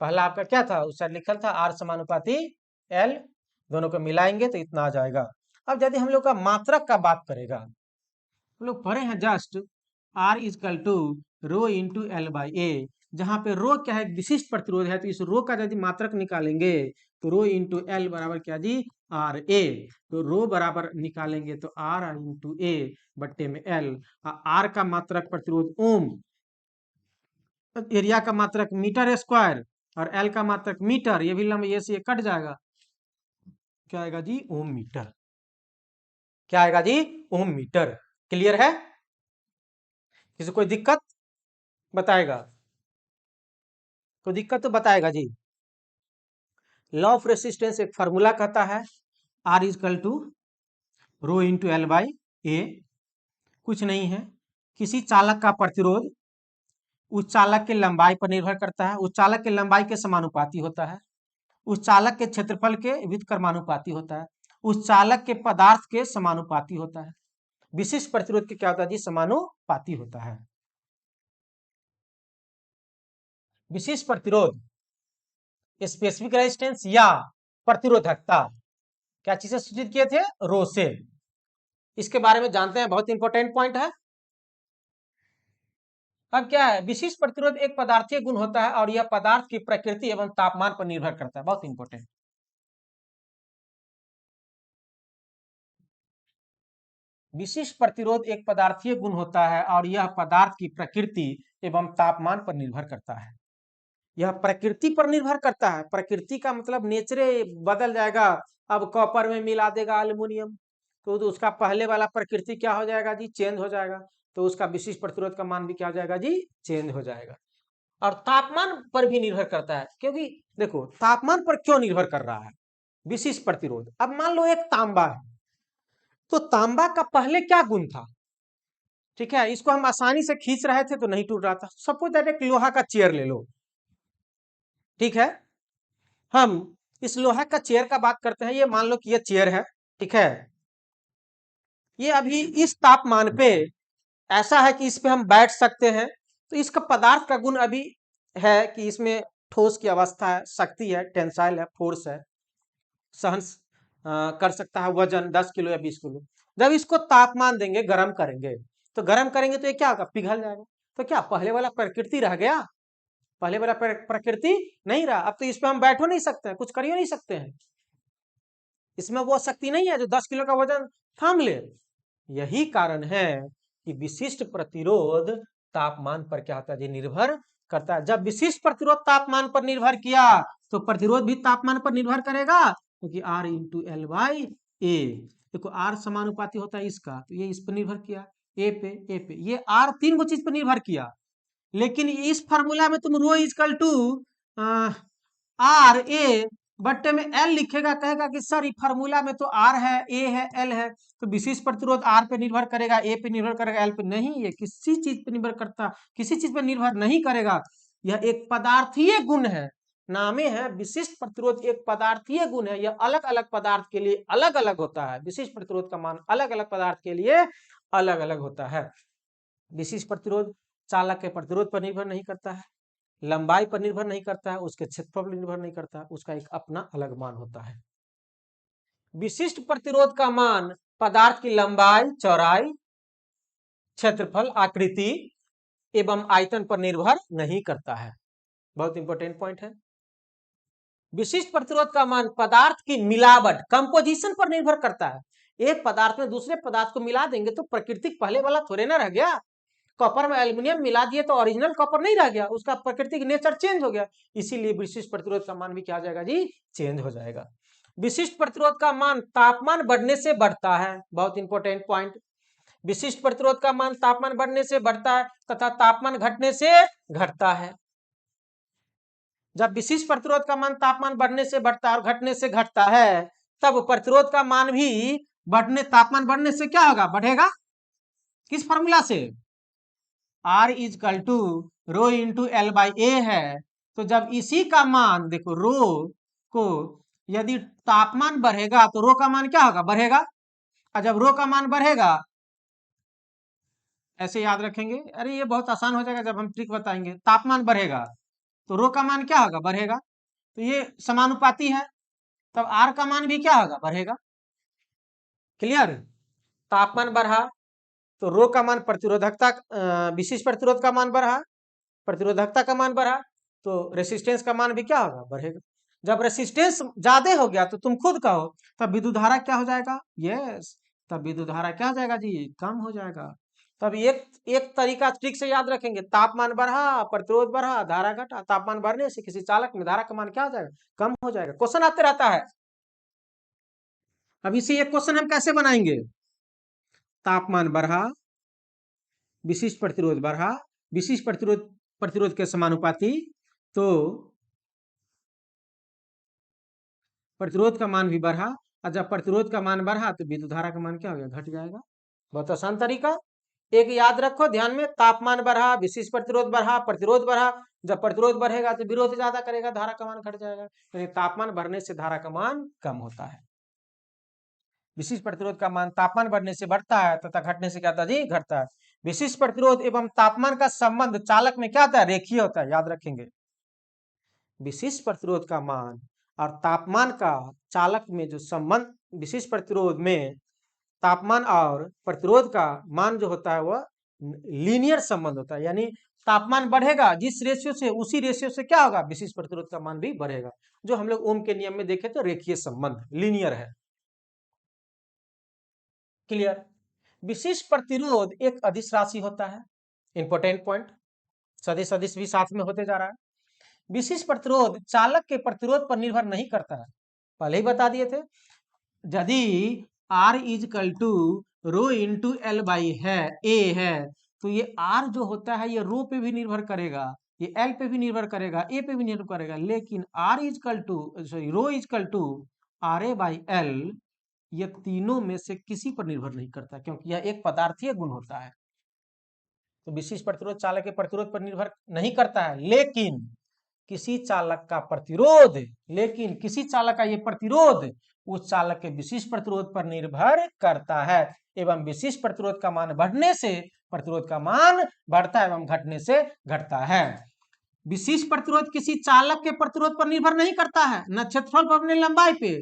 पहला आपका क्या था उस साइड लिखा था आर समानुपाती एल, दोनों को मिलाएंगे तो इतना आ जाएगा। अब यदि हम लोग का मात्रक का बात करेगा, हम लोग पढ़े हैं just R is equal to rho into L by A, जहां पे रो क्या है, विशिष्ट प्रतिरोध है, तो इस रो का यदि मात्रक निकालेंगे तो रो इंटू एल बराबर क्या जी, आर ए, तो रो बराबर निकालेंगे तो आर इंटू ए बट्टे में एल, आर का मात्रक प्रतिरोध ओम, एरिया का मात्रक मीटर स्क्वायर और एल का मात्रक मीटर, ये भी लंब ये से ये कट जाएगा, क्या आएगा जी ओम मीटर। क्या आएगा जी ओम मीटर। क्लियर है? किसी कोई दिक्कत बताएगा? कोई दिक्कत तो बताएगा जी। लॉ ऑफ रेसिस्टेंस एक फार्मूला कहता है R is equal to rho into L by A. कुछ नहीं है, किसी चालक का प्रतिरोध उस चालक के लंबाई पर निर्भर करता है, उस चालक के लंबाई के समानुपाती होता है, उस चालक के क्षेत्रफल के व्युत्क्रमानुपाती होता है, उस चालक के पदार्थ के समानुपाती होता है। विशिष्ट प्रतिरोध के क्या होता है जी समानुपाती होता है। विशिष्ट प्रतिरोध स्पेसिफिक रेजिस्टेंस या प्रतिरोधकता क्या चीजें सूचित किए थे रो से। इसके बारे में जानते हैं, बहुत इंपॉर्टेंट पॉइंट है। अब क्या है, विशिष्ट प्रतिरोध एक पदार्थीय गुण होता है और यह पदार्थ की प्रकृति एवं तापमान पर निर्भर करता है। बहुत इंपॉर्टेंट। विशिष्ट प्रतिरोध एक पदार्थीय गुण होता है और यह पदार्थ की प्रकृति एवं तापमान पर निर्भर करता है। यह प्रकृति पर निर्भर करता है। प्रकृति का मतलब नेचरे बदल जाएगा। अब कॉपर में मिला देगा एल्युमिनियम तो उसका पहले वाला प्रकृति क्या हो जाएगा जी चेंज हो जाएगा, तो उसका विशिष्ट प्रतिरोध का मान भी क्या हो जाएगा जी चेंज हो जाएगा। और तापमान पर भी निर्भर करता है, क्योंकि देखो तापमान पर क्यों निर्भर कर रहा है विशिष्ट प्रतिरोध। अब मान लो एक तांबा है, तो तांबा का पहले क्या गुण था, ठीक है, इसको हम आसानी से खींच रहे थे तो नहीं टूट रहा था। सपोज दैट एक लोहा का चेयर ले लो, ठीक है, हम इस लोहा का चेयर का बात करते हैं। ये मान लो कि ये चेयर है, ठीक है, ये अभी इस तापमान पे ऐसा है कि इस पे हम बैठ सकते हैं। तो इसका पदार्थ का गुण अभी है कि इसमें ठोस की अवस्था है, शक्ति है, टेंसाइल है, फोर्स है, सहन कर सकता है वजन 10 किलो या 20 किलो। जब इसको तापमान देंगे, गर्म करेंगे, तो गर्म करेंगे तो ये क्या होगा पिघल जाएगा। तो क्या पहले वाला प्रकृति रह गया? पहले वाला प्रकृति नहीं रहा। अब तो इस पे हम बैठ हो नहीं सकते हैं, कुछ कर नहीं सकते हैं। इसमें वो शक्ति नहीं है जो 10 किलो का वजन थाम ले। यही कारण है कि विशिष्ट प्रतिरोध तापमान पर क्या होता है जी निर्भर करता है। जब विशिष्ट प्रतिरोध तापमान पर निर्भर किया तो प्रतिरोध भी तापमान पर निर्भर करेगा, क्योंकि आर इंटू एल बाई ए। देखो आर समानुपाती होता है इसका, तो ये इस पर निर्भर किया ए पे ये आर तीन गो चीज पर निर्भर किया। लेकिन इस फार्मूला में तुम रो इजकल टू आर ए बट्टे में एल लिखेगा, कहेगा कि सर ये फार्मूला में तो आर है, ए है, एल है, तो विशिष्ट प्रतिरोध आर पे निर्भर करेगा, ए पे निर्भर करेगा, एल पे नहीं। ये किसी चीज पे निर्भर करता, किसी चीज पे निर्भर नहीं करेगा। यह एक पदार्थीय गुण है, नामे है विशिष्ट प्रतिरोध एक पदार्थीय गुण है। यह अलग अलग पदार्थ के लिए अलग अलग होता है। विशिष्ट प्रतिरोध का मान अलग अलग पदार्थ के लिए अलग अलग होता है। विशिष्ट प्रतिरोध चालक के प्रतिरोध पर निर्भर नहीं करता है, लंबाई पर निर्भर नहीं करता है, उसके क्षेत्रफल पर निर्भर नहीं करता है, उसका एक अपना अलग मान होता है। विशिष्ट प्रतिरोध का मान पदार्थ की लंबाई, चौड़ाई, क्षेत्रफल, आकृति एवं आयतन पर निर्भर नहीं करता है। बहुत इंपॉर्टेंट पॉइंट है। विशिष्ट प्रतिरोध का मान पदार्थ की मिलावट, कंपोजिशन पर निर्भर करता है। एक पदार्थ में दूसरे पदार्थ को मिला देंगे तो प्राकृतिक पहले वाला थोड़े ना रह गया। कॉपर में एल्युमिनियम मिला दिए तो ओरिजिनल कॉपर नहीं रह गया, उसका प्राकृतिक नेचर चेंज हो गया। इसीलिए विशिष्ट प्रतिरोध का मान भी क्या हो जाएगा जी चेंज हो जाएगा। विशिष्ट प्रतिरोध का मान तापमान बढ़ने से बढ़ता है। बहुत इंपॉर्टेंट पॉइंट। विशिष्ट प्रतिरोध का मान तापमान बढ़ने से बढ़ता है तथा तापमान घटने से घटता है। जब विशिष्ट प्रतिरोध का मान तापमान बढ़ने से बढ़ता है और घटने से घटता है, तब प्रतिरोध का मान भी बढ़ने, तापमान बढ़ने से क्या होगा बढ़ेगा। किस फॉर्मूला से? R is equal to rho into L by A है। तो जब इसी का मान देखो रो को यदि तापमान बढ़ेगा तो रो का मान क्या होगा बढ़ेगा, और जब रो का मान बढ़ेगा ऐसे याद रखेंगे, अरे ये बहुत आसान हो जाएगा जब हम ट्रिक बताएंगे। तापमान बढ़ेगा तो रो का मान क्या होगा बढ़ेगा, तो ये समानुपाती है, तब आर का मान भी क्या होगा बढ़ेगा। क्लियर? तापमान बढ़ा तो रो का मान प्रतिरोधकता, विशिष्ट प्रतिरोध का मान बढ़ा, प्रतिरोधकता का मान बढ़ा तो रेसिस्टेंस का मान भी क्या होगा बढ़ेगा। जब रेसिस्टेंस ज्यादा हो गया तो तुम खुद कहो तब विद्युत धारा क्या हो जाएगा, यस, तब विद्युत धारा क्या हो जाएगा जी कम हो जाएगा। तो अब एक एक तरीका ट्रिक से याद रखेंगे, तापमान बढ़ा प्रतिरोध बढ़ा धारा घटा, तापमान बढ़ने से किसी चालक में धारा का मान क्या हो जाएगा, कम हो जाएगा। क्वेश्चन आते रहता है। अब इसे एक क्वेश्चन हम कैसे बनाएंगे, तापमान बढ़ा विशिष्ट प्रतिरोध बढ़ा, विशिष्ट प्रतिरोध प्रतिरोध के समानुपाती, तो प्रतिरोध का मान भी बढ़ा, और जब प्रतिरोध का मान बढ़ा तो विद्युत धारा का मान क्या हो गया, घट जाएगा। बहुत आसान तरीका। एक याद रखो ध्यान में, तापमान बढ़ा विशिष्ट प्रतिरोध बढ़ा, प्रतिरोध बढ़ा, जब प्रतिरोध बढ़ेगा तो विरोध ज्यादा करेगा, धारा का मान घट जाएगा। यानी तापमान बढ़ने से धारा का मान कम होता है। विशिष्ट प्रतिरोध का मान तापमान बढ़ने से बढ़ता है तथा घटने से क्या होता है जी, घटता है। विशिष्ट प्रतिरोध एवं तापमान का संबंध चालक में क्या होता है, रेखीय होता है, याद रखेंगे। विशिष्ट प्रतिरोध का मान और तापमान का चालक में जो संबंध, विशिष्ट प्रतिरोध में तापमान और प्रतिरोध का मान जो होता है वह लीनियर संबंध होता है, यानी तापमान बढ़ेगा जिस रेशियो से, उसी रेशियो से क्या होगा, विशिष्ट प्रतिरोध का मान भी बढ़ेगा। जो हम लोग ओम के नियम में देखे तो रेखीय संबंध, लीनियर है। क्लियर। विशिष्ट प्रतिरोध एक अदिश राशि होता है, इंपॉर्टेंट पॉइंट, सदिश सदिश भी साथ में होते जा रहा है। विशिष्ट प्रतिरोध चालक के प्रतिरोध पर निर्भर नहीं करता है, पहले ही बता दिए थे। यदि R is equal to rho into L by है ए है, तो ये R जो होता है ये रो पे भी निर्भर करेगा, ये L पे भी निर्भर करेगा, ए पे भी निर्भर करेगा, लेकिन R is equal to sorry rho is equal to R A by L, ये तीनों में से किसी पर निर्भर नहीं करता, क्योंकि यह एक पदार्थीय गुण होता है। तो विशिष्ट प्रतिरोध चालक के प्रतिरोध पर निर्भर नहीं करता है, लेकिन किसी चालक का प्रतिरोध, लेकिन किसी चालक का ये प्रतिरोध उस चालक के विशिष्ट प्रतिरोध पर निर्भर करता है, एवं विशिष्ट प्रतिरोध का मान बढ़ने से प्रतिरोध का मान बढ़ता है एवं घटने से घटता है। विशिष्ट प्रतिरोध किसी चालक के प्रतिरोध पर निर्भर नहीं करता है, न क्षेत्रफल पर न लंबाई पे,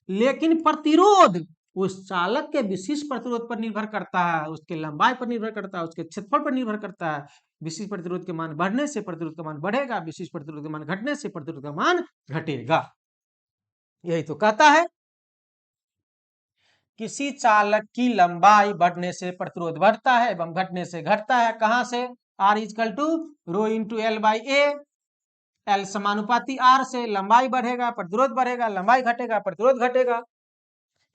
लेकिन प्रतिरोध उस चालक के विशिष्ट प्रतिरोध पर निर्भर करता है, उसके लंबाई पर निर्भर करता है, उसके क्षेत्रफल पर निर्भर करता है। विशिष्ट प्रतिरोध के मान बढ़ने से प्रतिरोध का मान बढ़ेगा, विशिष्ट प्रतिरोध के मान घटने से प्रतिरोध का मान घटेगा। यही तो कहता है, किसी चालक की लंबाई बढ़ने से प्रतिरोध बढ़ता है एवं घटने से घटता है। कहां से, R is equal to rho into L by A, L समानुपाती R से, लंबाई बढ़ेगा प्रतिरोध बढ़ेगा, लंबाई घटेगा प्रतिरोध घटेगा।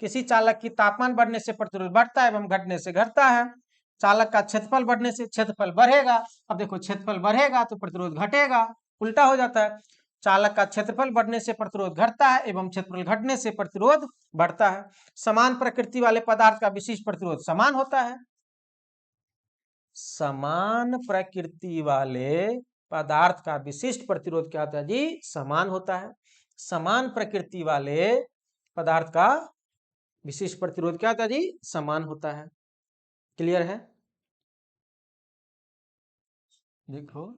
किसी चालक की तापमान बढ़ने से प्रतिरोध बढ़ता है एवं घटने से घटता है। चालक का क्षेत्रफल बढ़ने से क्षेत्रफल बढ़ेगा, अब देखो क्षेत्रफल बढ़ेगा तो प्रतिरोध घटेगा, उल्टा हो जाता है। चालक का क्षेत्रफल बढ़ने से प्रतिरोध घटता है एवं क्षेत्रफल घटने से प्रतिरोध बढ़ता है। समान प्रकृति वाले पदार्थ का विशिष्ट प्रतिरोध समान होता है। समान प्रकृति वाले पदार्थ का विशिष्ट प्रतिरोध क्या होता है जी, समान होता है। समान प्रकृति वाले पदार्थ का विशिष्ट प्रतिरोध क्या होता है जी, समान होता है। क्लियर है। देखो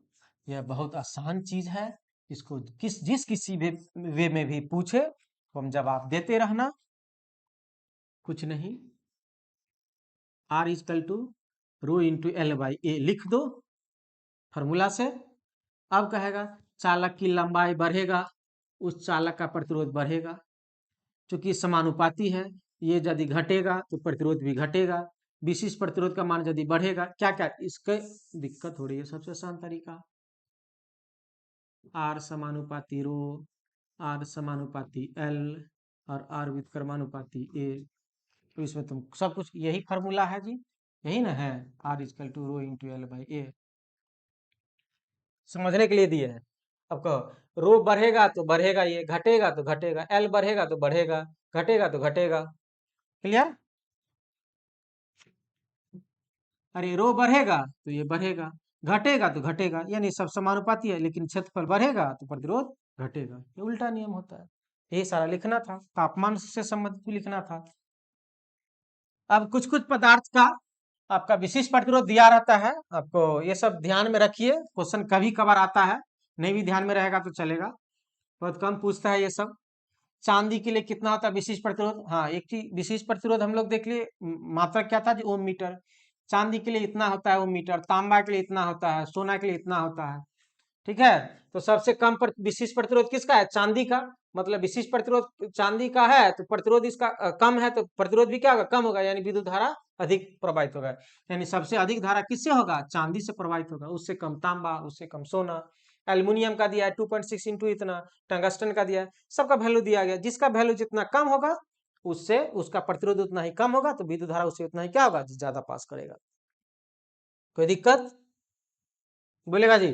यह बहुत आसान चीज है, इसको जिस किसी भी वे में भी पूछे तो हम जवाब देते रहना, कुछ नहीं। R is equal to rho into L by A लिख दो फॉर्मूला से। अब कहेगा चालक की लंबाई बढ़ेगा, उस चालक का प्रतिरोध बढ़ेगा, क्योंकि समानुपाती है, ये यदि घटेगा तो प्रतिरोध भी घटेगा। विशिष्ट प्रतिरोध का मान यदि बढ़ेगा, क्या क्या इसके दिक्कत हो रही है, सबसे आसान तरीका R समानुपाती रो, R समानुपाती L और R व्युत्क्रमानुपाती A, तो इसमें तुम सब कुछ यही फार्मूला है जी, यही ना है, R is equal to rho into L by A, समझने के लिए दिए है। अब कहो रो बढ़ेगा तो बढ़ेगा, ये घटेगा तो घटेगा, एल बढ़ेगा तो बढ़ेगा, घटेगा तो घटेगा। क्लियर। अरे रो बढ़ेगा तो ये बढ़ेगा, घटेगा तो घटेगा, यानी सब समानुपाती है, लेकिन क्षेत्रफल बढ़ेगा तो प्रतिरोध घटेगा, ये उल्टा नियम होता है। यही सारा लिखना था, तापमान से संबंधित भी लिखना था। अब कुछ कुछ पदार्थ का आपका विशिष्ट प्रतिरोध दिया रहता है, आपको ये सब ध्यान में रखिए, क्वेश्चन कभी कभार आता है, नहीं भी ध्यान में रहेगा तो चलेगा, बहुत कम पूछता है ये सब। चांदी के लिए कितना होता है विशिष्ट प्रतिरोध, हाँ एक चीज विशिष्ट प्रतिरोध हम लोग देख लिए, मात्रक क्या था, ओम मीटर। चांदी के लिए इतना होता है ओम मीटर, तांबा के लिए इतना होता है, सोना के लिए इतना होता है। ठीक है, तो सबसे कम विशिष्ट प्रतिरोध किसका है, चांदी का। मतलब विशिष्ट प्रतिरोध चांदी का है तो प्रतिरोध इसका कम है, तो प्रतिरोध भी क्या होगा, कम होगा, यानी विद्युत धारा अधिक प्रवाहित होगा। यानी सबसे अधिक धारा किससे होगा, चांदी से प्रवाहित होगा, उससे कम तांबा, उससे कम सोना। एल्युमिनियम का दिया है 2.6 इंटू इतना, टंगस्टन का दिया है, सबका वैल्यू दिया गया, जिसका वैल्यू जितना कम होगा उससे उसका प्रतिरोध उतना ही कम होगा, तो विद्युत धारा उससे उतना ही क्या होगा, ज्यादा पास करेगा। कोई दिक्कत बोलेगा जी?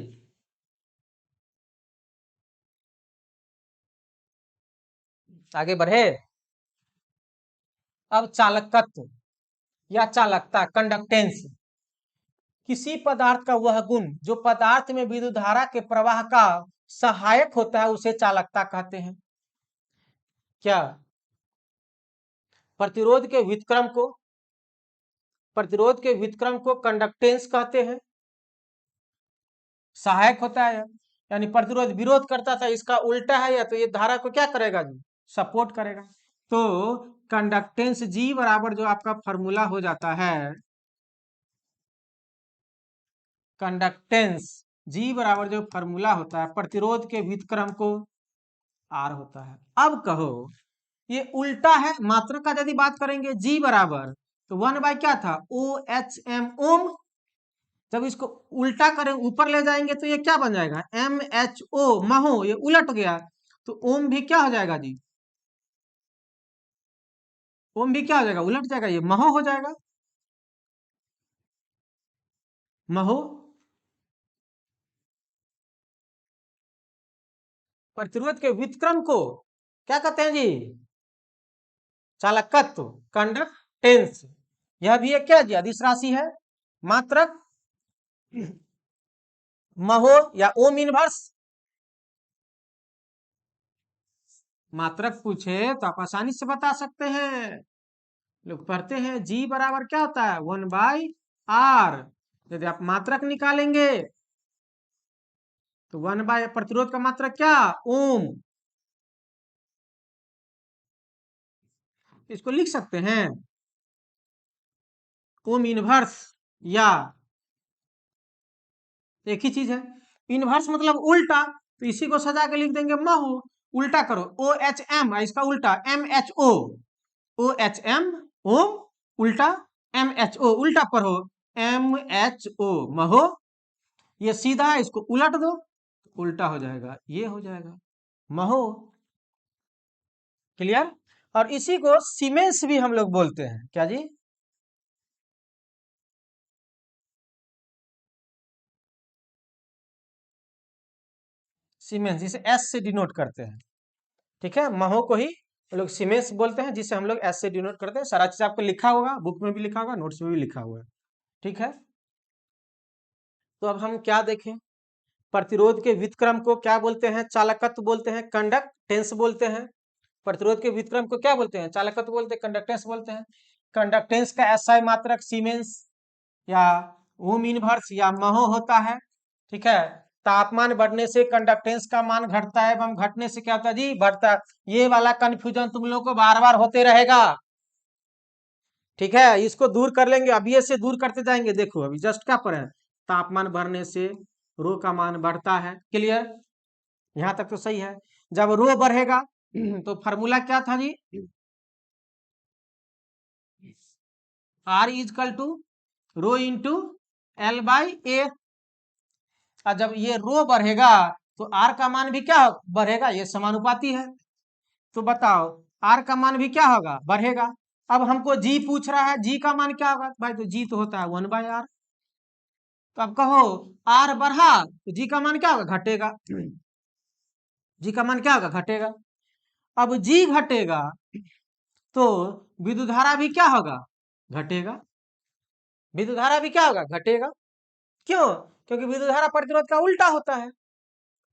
आगे बढ़े। अब चालकत्व या चालकता, कंडक्टेंस, किसी पदार्थ का वह गुण जो पदार्थ में विद्युत धारा के प्रवाह का सहायक होता है उसे चालकता कहते हैं। क्या? प्रतिरोध के व्युत्क्रम को, प्रतिरोध के व्युत्क्रम को कंडक्टेंस कहते हैं। सहायक होता है, यानी प्रतिरोध विरोध करता था, इसका उल्टा है, या तो ये धारा को क्या करेगा जी, सपोर्ट करेगा। तो कंडक्टेंस जी बराबर जो आपका फॉर्मूला हो जाता है, कंडक्टेंस जी बराबर जो फॉर्मूला होता है प्रतिरोध के व्युत्क्रम को आर होता है। अब कहो ये उल्टा है, मात्रक का यदि बात करेंगे जी बराबर तो 1 बाय क्या था, ओ एच एम ओम। जब इसको उल्टा करें ऊपर ले जाएंगे तो ये क्या बन जाएगा, एम एच ओ महो, ये उलट गया तो ओम भी क्या हो जाएगा जी, ओम भी क्या हो जाएगा, उलट जाएगा, ये महो हो जाएगा, महो। प्रतिरोध के व्युत्क्रम को क्या कहते हैं जी, चालकत्व, कंडक्टेंस। यह भी एक क्या जी, अदिश राशि है। मात्रक महो या ओम इनवर्स, मात्रक पूछे तो आप आसानी से बता सकते हैं, लोग पढ़ते हैं जी बराबर क्या होता है 1/r। यदि आप मात्रक निकालेंगे तो 1 बाय प्रतिरोध का मात्रक क्या, ओम। इसको लिख सकते हैं ओम इनवर्स, या एक ही चीज है, इनवर्स मतलब उल्टा, तो इसी को सजा के लिख देंगे महू। उल्टा करो, ओ एच एम, इसका उल्टा M H O H M ohm, उल्टा एम एच ओ, उल्टा पढ़ो एम एच ओ महो। ये सीधा है, इसको उलट दो उल्टा हो जाएगा, ये हो जाएगा महो। क्लियर? और इसी को सीमेंस भी हम लोग बोलते हैं, क्या जी, सीमेंस, जिसे एस से डिनोट करते हैं। ठीक है, महो को ही हम लोग सीमेंस बोलते हैं, जिसे हम लोग एस से डिनोट करते हैं। सारा चीज आपको लिखा होगा, बुक में भी लिखा होगा, नोट्स में भी लिखा हुआ है। ठीक है, तो अब हम क्या देखें, प्रतिरोध के व्युत्क्रम को क्या बोलते हैं, चालकत्व बोलते हैं, कंडक्टेंस बोलते हैं। प्रतिरोध के व्युत्क्रम को क्या बोलते हैं, चालकत्व बोलते हैं, कंडक्टेंस बोलते हैं। कंडक्टेंस का एसआई मात्रक सीमेंस या ओम इनवर्स या महो होता है। ठीक है, तापमान बढ़ने से कंडक्टेंस का मान घटता है एवं घटने से क्या होता है जी, बढ़ता है। ये वाला कंफ्यूजन तुम लोग को बार बार होते रहेगा। ठीक है, इसको दूर कर लेंगे, अभी से दूर करते जाएंगे। देखो अभी जस्ट क्या पढ़े, तापमान बढ़ने से रो का मान बढ़ता है। क्लियर? यहां तक तो सही है। जब रो बढ़ेगा तो फॉर्मूला क्या था जी, R is equal to rho into L by A. और जब ये रो बढ़ेगा तो आर का मान भी क्या बढ़ेगा, ये समानुपाती है। तो बताओ आर का मान भी क्या होगा, बढ़ेगा। अब हमको जी पूछ रहा है, जी का मान क्या होगा भाई, तो जी तो होता है 1/r। तो अब कहो आर बढ़ा तो जी का मान क्या होगा, घटेगा। जी का मान क्या होगा, घटेगा। अब जी घटेगा तो विद्युत धारा भी क्या होगा, घटेगा। विद्युत धारा भी क्या होगा, घटेगा। क्यों? क्योंकि विद्युत धारा प्रतिरोध का उल्टा होता है,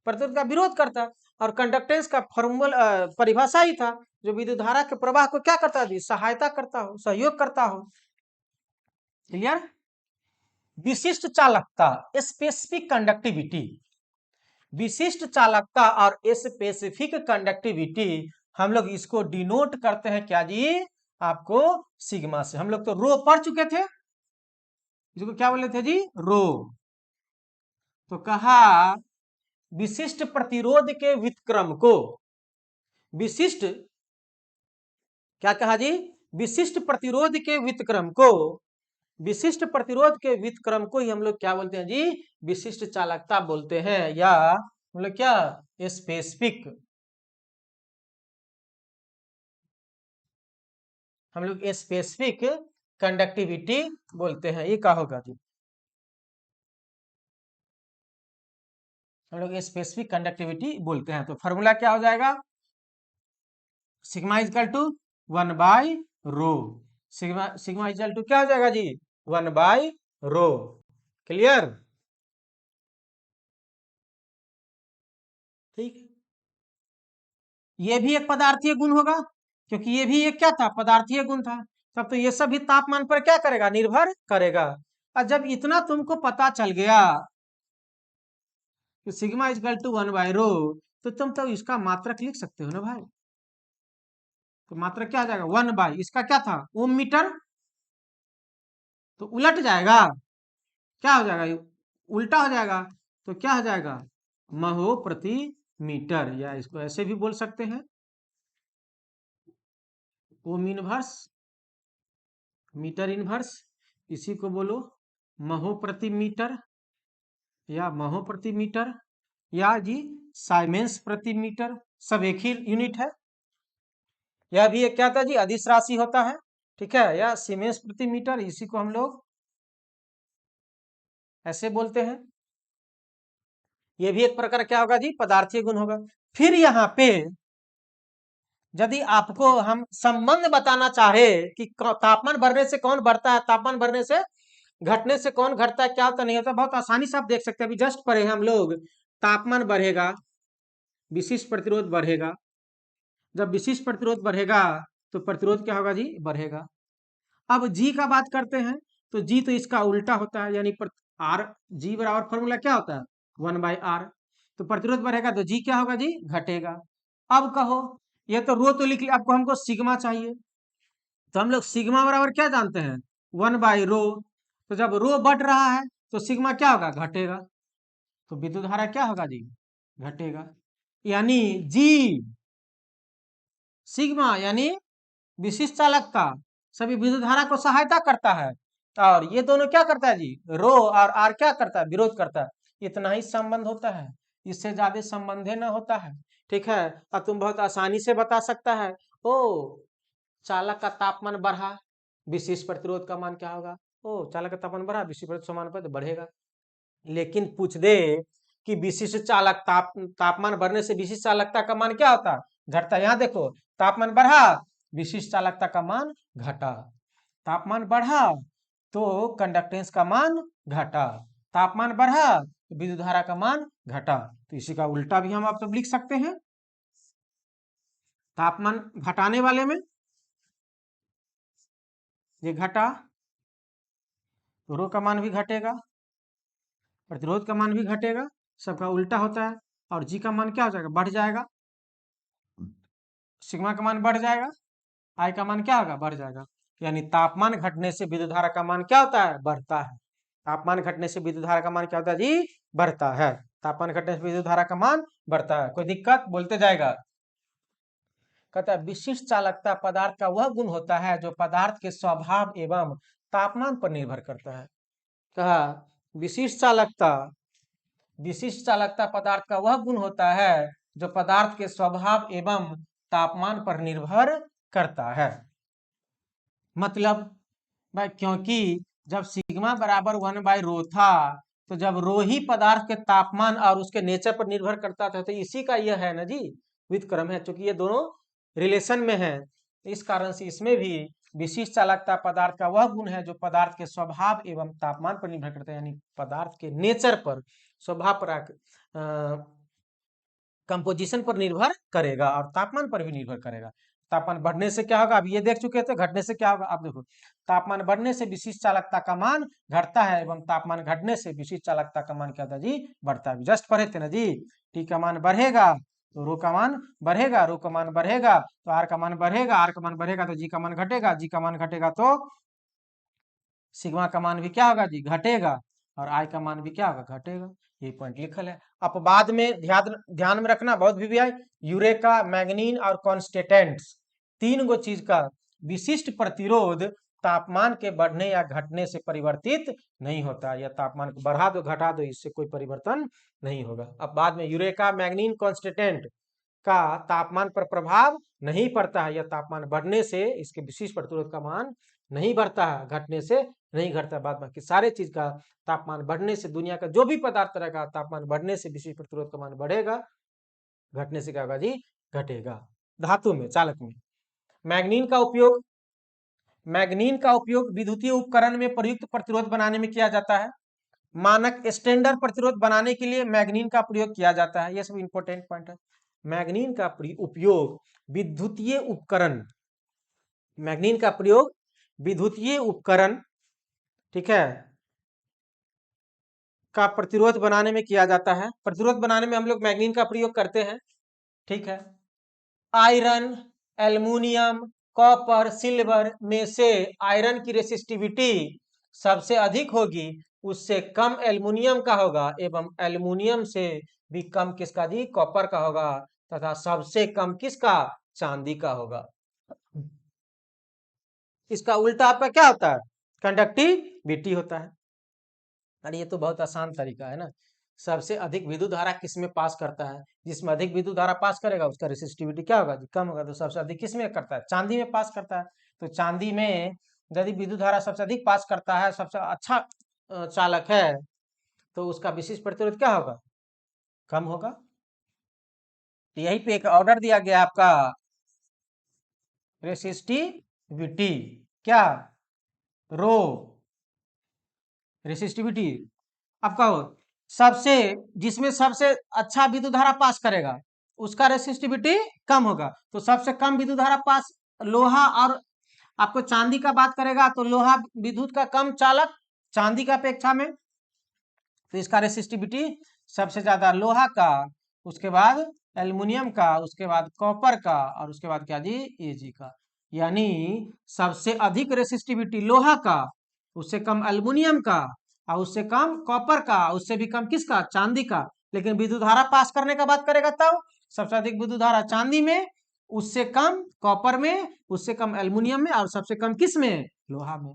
प्रतिरोध का विरोध करता है। और कंडक्टेंस का फॉर्मूल परिभाषा ही था, जो विद्युत धारा के प्रवाह को क्या करता है, सहायता करता हो, सहयोग करता हो। क्लियर? विशिष्ट चालकता, स्पेसिफिक कंडक्टिविटी, विशिष्ट चालकता और स्पेसिफिक कंडक्टिविटी, हम लोग इसको डिनोट करते हैं क्या जी, आपको सिग्मा से। हम लोग तो रो पढ़ चुके थे, इसको क्या बोले थे जी, रो। तो कहा विशिष्ट प्रतिरोध के व्युत्क्रम को विशिष्ट क्या कहा जी, विशिष्ट प्रतिरोध के व्युत्क्रम को, विशिष्ट प्रतिरोध के व्युत्क्रम को ही हम लोग क्या बोलते हैं जी, विशिष्ट चालकता बोलते हैं, या हम लोग क्या, स्पेसिफिक, हम लोग स्पेसिफिक कंडक्टिविटी बोलते हैं। ये क्या होगा जी, हम लोग स्पेसिफिक कंडक्टिविटी बोलते हैं। तो फॉर्मूला क्या हो जाएगा, sigma is equal to 1/ρ, sigma sigma is equal to क्या हो जाएगा जी, 1/ρ। क्लियर, ठीक। ये भी एक पदार्थीय गुण होगा, क्योंकि ये भी एक क्या था, पदार्थीय गुण था। तब तो ये सब भी तापमान पर क्या करेगा, निर्भर करेगा। और जब इतना तुमको पता चल गया कि सिग्मा इजकल टू 1/ρ, तो तुम तो इसका मात्रक लिख सकते हो ना भाई। तो मात्रक क्या आ जाएगा, 1/, इसका क्या था, ओम मीटर, तो उलट जाएगा, क्या हो जाएगा, उल्टा हो जाएगा। तो क्या हो जाएगा, महो प्रति मीटर, या इसको ऐसे भी बोल सकते हैं, ओम इनवर्स मीटर इनवर्स, इसी को बोलो महो प्रति मीटर, या महो प्रति मीटर, या जी साइमेंस प्रति मीटर, सब एक ही यूनिट है। यह भी एक क्या था जी, अदिश राशि होता है, ठीक है, या सीमेंस प्रति मीटर, इसी को हम लोग ऐसे बोलते हैं। ये भी एक प्रकार क्या होगा जी, पदार्थीय गुण होगा। फिर यहाँ पे यदि आपको हम संबंध बताना चाहे कि तापमान बढ़ने से कौन बढ़ता है, तापमान बढ़ने से घटने से कौन घटता है, क्या होता नहीं होता, बहुत आसानी से आप देख सकते हैं। अभी जस्ट पढ़े हम लोग, तापमान बढ़ेगा, विशिष्ट प्रतिरोध बढ़ेगा। जब विशिष्ट प्रतिरोध बढ़ेगा तो प्रतिरोध क्या होगा जी, बढ़ेगा। अब जी का बात करते हैं, तो जी तो इसका उल्टा होता है, यानी आर, जी बराबर फॉर्मूला क्या होता है, 1/r। तो प्रतिरोध बढ़ेगा तो जी क्या होगा जी, घटेगा। अब कहो, ये तो रो तो लिख लिया, आपको हमको सिग्मा चाहिए, तो हम लोग सिग्मा बराबर क्या जानते हैं, 1/ρ। तो जब रो बढ़ रहा है तो सिग्मा क्या होगा, घटेगा। तो विद्युत धारा क्या होगा जी, घटेगा। यानी जी सिग्मा यानी विशिष्ट चालकता सभी विद्युत धारा को सहायता करता है, और ये दोनों क्या करता है जी, रो और आर क्या करता है, विरोध करता है। इतना ही संबंध होता है, इससे ज्यादा संबंध न होता है, ठीक है। और तुम बहुत आसानी से बता सकता है, ओ चालक का तापमान बढ़ा, विशिष्ट प्रतिरोध का मान क्या होगा, ओ चालक का तापमान बढ़ा, विशिष्ट प्रतिरोध समान पर बढ़ेगा। लेकिन पूछ दे कि विशिष्ट चालक तापमान बढ़ने से विशिष्ट चालकता का मान क्या होता है, घटता। यहाँ देखो, तापमान बढ़ा, विशिष्ट चालकता का मान घटा, तापमान बढ़ा तो कंडक्टेंस का मान घटा, तापमान बढ़ा तो विद्युत धारा का मान घटा। तो इसी का उल्टा भी हम आप सब लिख सकते हैं, तापमान घटाने वाले में ये घटा तो रो का मान भी घटेगा, प्रतिरोध का मान भी घटेगा, सबका उल्टा होता है। और जी का मान क्या हो जाएगा, बढ़ जाएगा, सिग्मा का मान बढ़ जाएगा, आई का मान क्या होगा, बढ़ जाएगा। यानी तापमान घटने से विद्युत धारा का मान क्या होता है, बढ़ता है। तापमान घटने से विद्युत धारा का मान क्या होता है जी, बढ़ता है। तापमान घटने से विद्युत धारा का मान बढ़ता है। कोई दिक्कत, बोलते जाएगा। कहता है विशिष्ट चालकता पदार्थ का वह गुण होता है जो पदार्थ के स्वभाव एवं तापमान पर निर्भर करता है। कहा विशिष्ट चालकता, विशिष्ट चालकता पदार्थ का वह गुण होता है जो पदार्थ के स्वभाव एवं तापमान पर निर्भर करता है। मतलब भाई, क्योंकि जब सिग्मा बराबर 1/ρ था, तो जब रो ही पदार्थ के तापमान और उसके नेचर पर निर्भर करता था, तो इसी का यह है ना जी, व्युत्क्रम है। क्योंकि ये दोनों रिलेशन में है, इस कारण से इसमें भी विशिष्ट चालकता पदार्थ का वह गुण है जो पदार्थ के स्वभाव एवं तापमान पर निर्भर करता है, यानी पदार्थ के नेचर पर, स्वभाव पर, कंपोजिशन पर निर्भर करेगा और तापमान पर भी निर्भर करेगा। तापमान बढ़ने से क्या होगा, अब ये देख चुके थे, घटने से क्या होगा। अब देखो, तापमान बढ़ने से विशिष्ट चालकता का मान घटता है एवं तापमान घटने से विशिष्ट चालकता का मान क्या होता है जी, बढ़ता है। जस्ट पढ़े थे ना जी, टी का मान बढ़ेगा तो रो का मान बढ़ेगा, रो का मान बढ़ेगा तो आर का मान बढ़ेगा, आर का मान बढ़ेगा तो जी का मान घटेगा, जी का मान घटेगा तो सिग्मा का मान भी क्या होगा जी, घटेगा। और I का मान भी क्या होगा, घटेगा। ये पॉइंट लिखल है। अब बाद में ध्यान में रखना, बहुत भी है, यूरेका, मैग्नीन और कॉन्स्टेटेंट्स, तीन गो चीज का विशिष्ट प्रतिरोध तापमान के बढ़ने या घटने से परिवर्तित नहीं होता। या तापमान को बढ़ा दो घटा दो, इससे कोई परिवर्तन नहीं होगा। अब बाद में यूरेका, मैग्नीन, कॉन्स्टेटेंट का तापमान पर प्रभाव नहीं पड़ता है, या तापमान बढ़ने से इसके विशिष्ट प्रतिरोध का मान नहीं बढ़ता है, घटने से नहीं घटता। बाद बाकी सारे चीज का तापमान बढ़ने से, दुनिया का जो भी पदार्थ रहेगा तापमान बढ़ने से विशिष्ट प्रतिरोध का मान बढ़ेगा, घटने से क्या होगा जी, घटेगा। धातु में, चालक में मैग्नीन का उपयोग विद्युतीय उपकरण में प्रयुक्त प्रतिरोध बनाने में किया जाता है। मानक स्टैंडर्ड प्रतिरोध बनाने के लिए मैग्नीन का प्रयोग किया जाता है। ये सब इंपॉर्टेंट पॉइंट है। मैग्नीन का उपयोग विद्युतीय उपकरण, मैग्नीन का प्रयोग विद्युतीय उपकरण, ठीक है, का प्रतिरोध बनाने में किया जाता है। प्रतिरोध बनाने में हम लोग मैग्नीन का प्रयोग करते हैं, ठीक है। आयरन, एल्युमिनियम, कॉपर, सिल्वर में से आयरन की रेसिस्टिविटी सबसे अधिक होगी, उससे कम एल्युमिनियम का होगा, एवं एल्युमिनियम से भी कम किसका जी, कॉपर का होगा, तथा सबसे कम किसका, चांदी का होगा। इसका उल्टा आपका क्या होता है, कंडक्टिविटी होता है। अरे ये तो बहुत आसान तरीका है ना। सबसे अधिक विद्युत धारा किसमें पास करता है, जिसमें अधिक विद्युत धारा पास करेगा उसका रेसिस्टिविटी क्या होगा, कम होगा। तो सबसे अधिक किसमें करता है, चांदी में पास करता है। तो चांदी में यदि विद्युत धारा सबसे अधिक पास करता है, सबसे अच्छा चालक है, तो उसका विशिष्ट प्रतिरोध क्या होगा, कम होगा। तो यही पे एक ऑर्डर दिया गया आपका, रेसिस्टिविटी क्या, रो रेसिस्टिविटी। अब कहो सबसे, जिसमें सबसे अच्छा विद्युत धारा पास करेगा उसका रेसिस्टिविटी कम होगा। तो सबसे कम विद्युत धारा पास लोहा और आपको चांदी का बात करेगा, तो लोहा विद्युत का कम चालक चांदी का अपेक्षा में, तो इसका रेसिस्टिविटी सबसे ज्यादा लोहा का, उसके बाद एल्युमिनियम का, उसके बाद कॉपर का, और उसके बाद क्या जी, एजी का। यानी सबसे अधिक रेसिस्टिविटी लोहा का, उससे कम एल्युमिनियम का, और उससे कम कॉपर का, उससे भी कम किसका, चांदी का। लेकिन विद्युत धारा पास करने का बात करेगा तब सबसे अधिक विद्युत धारा चांदी में, उससे कम कॉपर में, उससे कम एल्युमिनियम में, और सबसे कम किस में, लोहा में।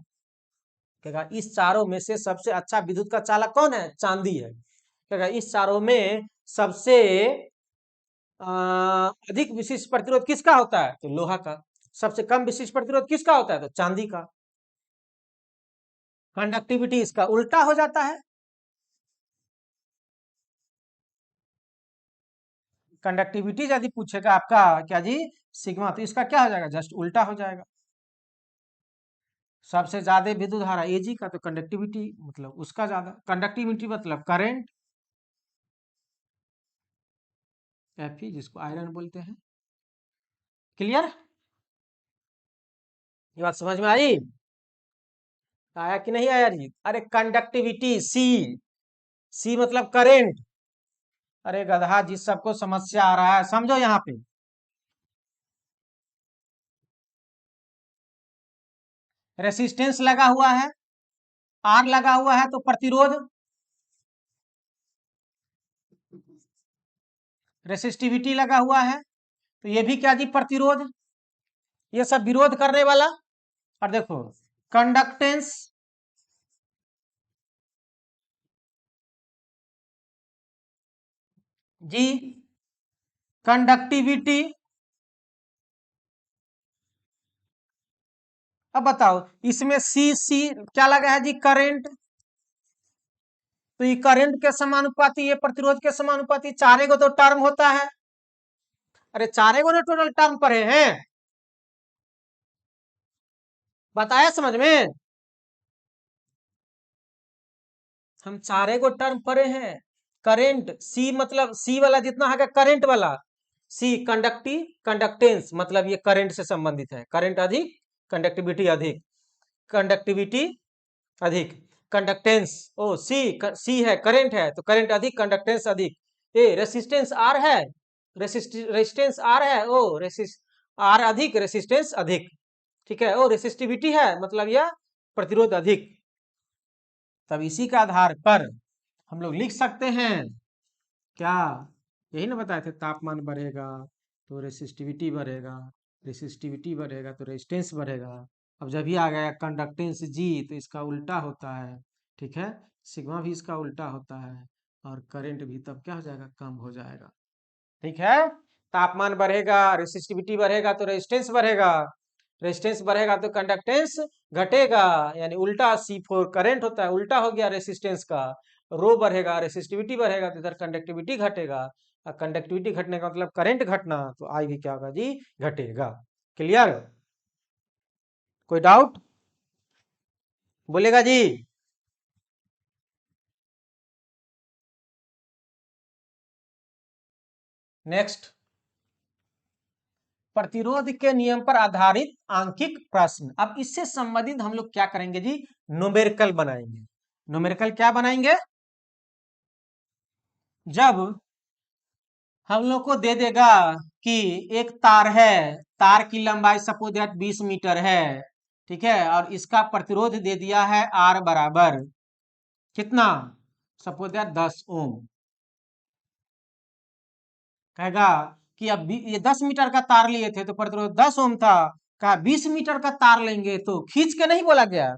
कहेगा इस चारों में से सबसे अच्छा विद्युत का चालक कौन है, चांदी है। कहेगा इस चारों में सबसे अधिक विशिष्ट प्रतिरोध किसका होता है, तो लोहा का। सबसे कम विशिष्ट प्रतिरोध किसका होता है, तो चांदी का। कंडक्टिविटी इसका उल्टा हो जाता है। कंडक्टिविटी यदि पूछेगा आपका क्या जी, सिग्मा, तो इसका क्या हो जाएगा, जस्ट उल्टा हो जाएगा। सबसे ज्यादा विद्युत धारा एजी का, तो कंडक्टिविटी मतलब उसका ज्यादा, कंडक्टिविटी मतलब करंट, एफई जिसको आयरन बोलते हैं। क्लियर, ये बात समझ में आई, आया कि नहीं आया जी। अरे कंडक्टिविटी सी, सी मतलब करेंट। अरे गधा, जिस सबको समस्या आ रहा है समझो, यहाँ पे रेसिस्टेंस लगा हुआ है, आर लगा हुआ है, तो प्रतिरोध, रेसिस्टिविटी लगा हुआ है, तो ये भी क्या जी, प्रतिरोध। ये सब विरोध करने वाला। और देखो कंडक्टेंस, जी कंडक्टिविटी। अब बताओ इसमें सी सी क्या लगा है जी, करंट। तो ये करंट के समानुपाती, ये प्रतिरोध के समानुपाती, चारे को तो टर्म होता है। अरे चारे को ना टोटल टर्म पढ़े हैं, बताया समझ में, हम चारे को टर्म पढ़े हैं। करेंट सी मतलब सी वाला जितना है करंट वाला, सी कंडक्टेंस मतलब ये करंट से संबंधित है, करंट अधिक कंडक्टिविटी अधिक, कंडक्टिविटी अधिक कंडक्टेंस, ओ सी सी है करंट है, तो करंट अधिक कंडक्टेंस अधिक। ए रेसिस्टेंस आर है, रेसिस्टेंस आर है, ओ आर अधिक रेसिस्टेंस अधिक, ठीक है। ओ रेसिस्टिविटी है मतलब यह प्रतिरोध अधिक। तब इसी के आधार पर हम लोग लिख सकते हैं क्या, यही ना बताए थे, तापमान बढ़ेगा तो रेसिस्टिविटी बढ़ेगा, रेसिस्टिविटी बढ़ेगा तो रेजिस्टेंस बढ़ेगा। अब जब भी आ गया कंडक्टेंस जी, तो इसका उल्टा होता है, ठीक है, सिग्मा भी इसका उल्टा होता है, और करंट भी तब क्या हो जाएगा, कम हो जाएगा। ठीक है, तापमान बढ़ेगा, रेसिस्टिविटी बढ़ेगा तो रेजिस्टेंस बढ़ेगा, रेजिस्टेंस बढ़ेगा तो कंडक्टेंस घटेगा, यानी उल्टा C4 करंट होता है, उल्टा हो गया रेसिस्टेंस का, रो बढ़ेगा, रेसिस्टिविटी बढ़ेगा तो इधर कंडक्टिविटी घटेगा, और कंडक्टिविटी घटने का मतलब करंट घटना, तो आई भी क्या होगा जी, घटेगा। क्लियर, कोई डाउट बोलेगा जी? नेक्स्ट, प्रतिरोध के नियम पर आधारित आंकिक प्रश्न। अब इससे संबंधित हम लोग क्या करेंगे जी, न्यूमेरिकल बनाएंगे। न्यूमेरिकल क्या बनाएंगे, जब हम लोग को दे देगा कि एक तार है, तार की लंबाई सपोज दैट 20 मीटर है, ठीक है, और इसका प्रतिरोध दे दिया है R बराबर कितना, सपोज दैट 10 ओम। कहेगा कि अब ये 10 मीटर का तार लिए थे तो प्रतिरोध 10 ओम था, कहा 20 मीटर का तार लेंगे तो, खींच के नहीं बोला गया,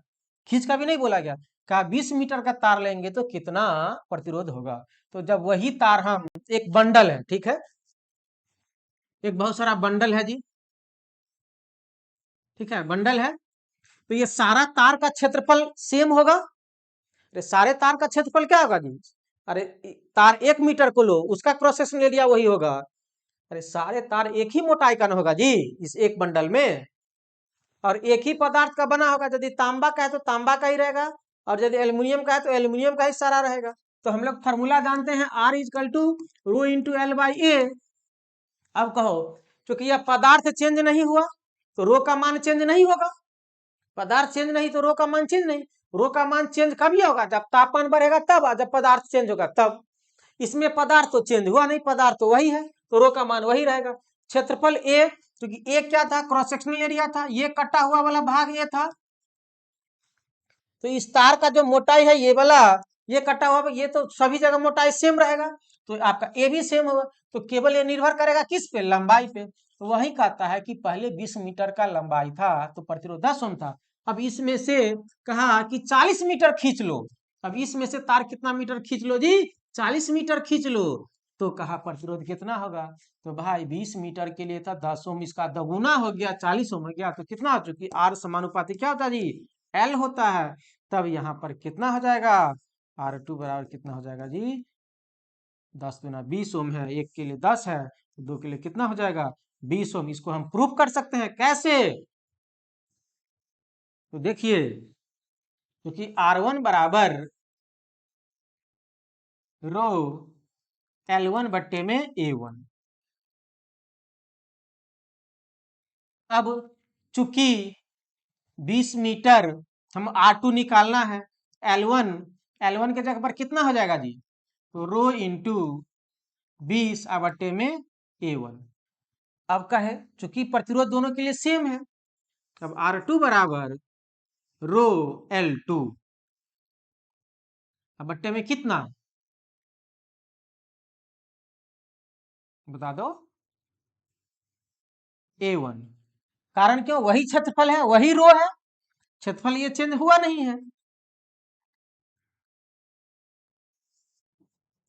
खींच का भी नहीं बोला गया, कहा 20 मीटर का तार लेंगे तो कितना प्रतिरोध होगा। तो जब वही तार हम, एक बंडल है, ठीक है, एक बहुत सारा बंडल है जी, ठीक है, बंडल है, तो ये सारा तार का क्षेत्रफल सेम होगा। अरे सारे तार का क्षेत्रफल क्या होगा जी, अरे तार 1 मीटर को लो, उसका क्रॉस सेक्शनल एरिया वही होगा। अरे सारे तार एक ही मोटाई का न होगा जी इस एक बंडल में, और एक ही पदार्थ का बना होगा, यदि तांबा का है तो तांबा का ही रहेगा, और यदि एल्यूमिनियम का है तो एल्यूमिनियम का ही सारा रहेगा। तो हम लोग फॉर्मूला जानते हैं, R is equal to rho into L by A. अब कहो, क्योंकि यह पदार्थ चेंज नहीं हुआ तो रो का मान चेंज नहीं होगा, पदार्थ चेंज नहीं तो रो का मान चेंज नहीं, रो का मान चेंज कब ही होगा, जब तापमान बढ़ेगा तब, और जब पदार्थ चेंज होगा तब। इसमें पदार्थ तो चेंज हुआ नहीं, पदार्थ तो वही है, तो रो का मान वही रहेगा। क्षेत्रफल ए, क्योंकि ए क्या था, क्रॉस सेक्शनल एरिया था, ये कटा हुआ वाला भाग ये था, तो इस तार का जो मोटाई है ये वाला, ये कटा हुआ, ये तो सभी जगह मोटाई सेम रहेगा, तो आपका ए भी सेम होगा। तो केवल ये निर्भर करेगा किस पे, लंबाई पे। तो वही कहता है कि पहले 20 मीटर का लंबाई था तो प्रतिरोध 10 ओम था, अब इसमें से कहा कि 40 मीटर खींच लो, अब इसमें से तार कितना मीटर खींच लो जी, 40 मीटर खींच लो, तो कहा प्रतिरोध कितना होगा, तो भाई 20 मीटर के लिए था 10 ओम, इसका दोगुना हो गया 40 ओम हो गया, तो कितना हो चुकी, आर समानुपाती क्या होता है जी, एल होता है। तब यहाँ पर कितना हो जाएगा, R2 बराबर कितना हो जाएगा जी, 10 दूना 20 ओम है, एक के लिए 10 है, दो के लिए कितना हो जाएगा 20 ओम। इसको हम प्रूफ कर सकते हैं कैसे, तो देखिए, क्योंकि R1 बराबर रो L1 बट्टे में A1। अब चूंकि 20 मीटर हम R2 निकालना है, L1, L1 के जगह पर कितना हो जाएगा जी, तो रो इंटू 20 बट्टे में A1। अब का है, चूंकि प्रतिरोध दोनों के लिए सेम है, अब R2 बराबर रो L2 बट्टे में कितना, बता दो, A1। कारण क्यों, वही क्षेत्रफल है, वही रो है, क्षेत्रफल ये चेंज हुआ नहीं है।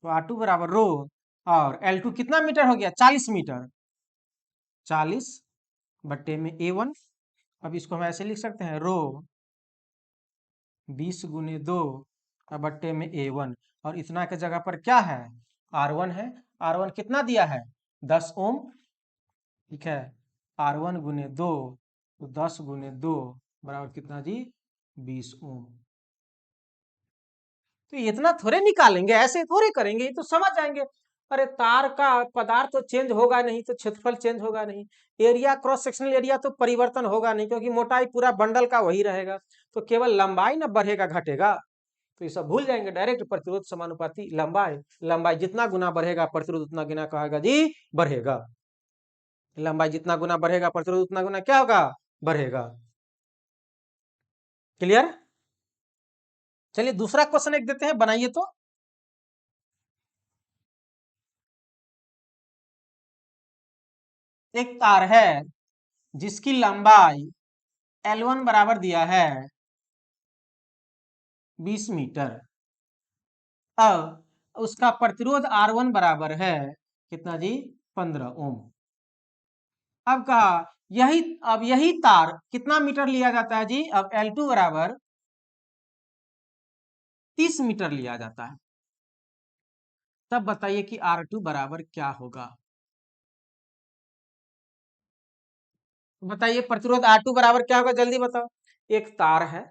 तो R2 बराबर रो, और L2 कितना मीटर हो गया, 40 मीटर, 40 बट्टे में A1। अब इसको हम ऐसे लिख सकते हैं, रो 20 गुने 2 बट्टे में A1, और इतना के जगह पर क्या है, R1 है, R1 कितना दिया है 10 ओम, ठीक है, R1 गुने 2, तो 10 गुने 2 बराबर कितना जी, 20 ओम। तो इतना थोड़े निकालेंगे, ऐसे थोड़े करेंगे, ये तो समझ जाएंगे। अरे तार का पदार्थ तो चेंज होगा नहीं तो क्षेत्रफल चेंज होगा नहीं, एरिया क्रॉस सेक्शनल एरिया तो परिवर्तन होगा नहीं, क्योंकि मोटाई पूरा बंडल का वही रहेगा, तो केवल लंबाई ना बढ़ेगा घटेगा, तो ये सब भूल जाएंगे, डायरेक्ट प्रतिरोध समानुपाती लंबाई, लंबाई जितना गुना बढ़ेगा प्रतिरोध उतना गुना कहेगा जी बढ़ेगा, लंबाई जितना गुना बढ़ेगा प्रतिरोध उतना गुना क्या होगा, बढ़ेगा। क्लियर? चलिए दूसरा क्वेश्चन एक देते हैं, बनाइए तो। एक तार है जिसकी लंबाई L1 बराबर दिया है 20 मीटर। अब उसका प्रतिरोध R1 बराबर है कितना जी, 15 ओम। अब कहा यही तार कितना मीटर लिया जाता है जी, अब L2 बराबर 30 मीटर लिया जाता है। तब बताइए कि R2 बराबर क्या होगा। बताइए प्रतिरोध R2 बराबर क्या होगा, जल्दी बताओ। एक तार है,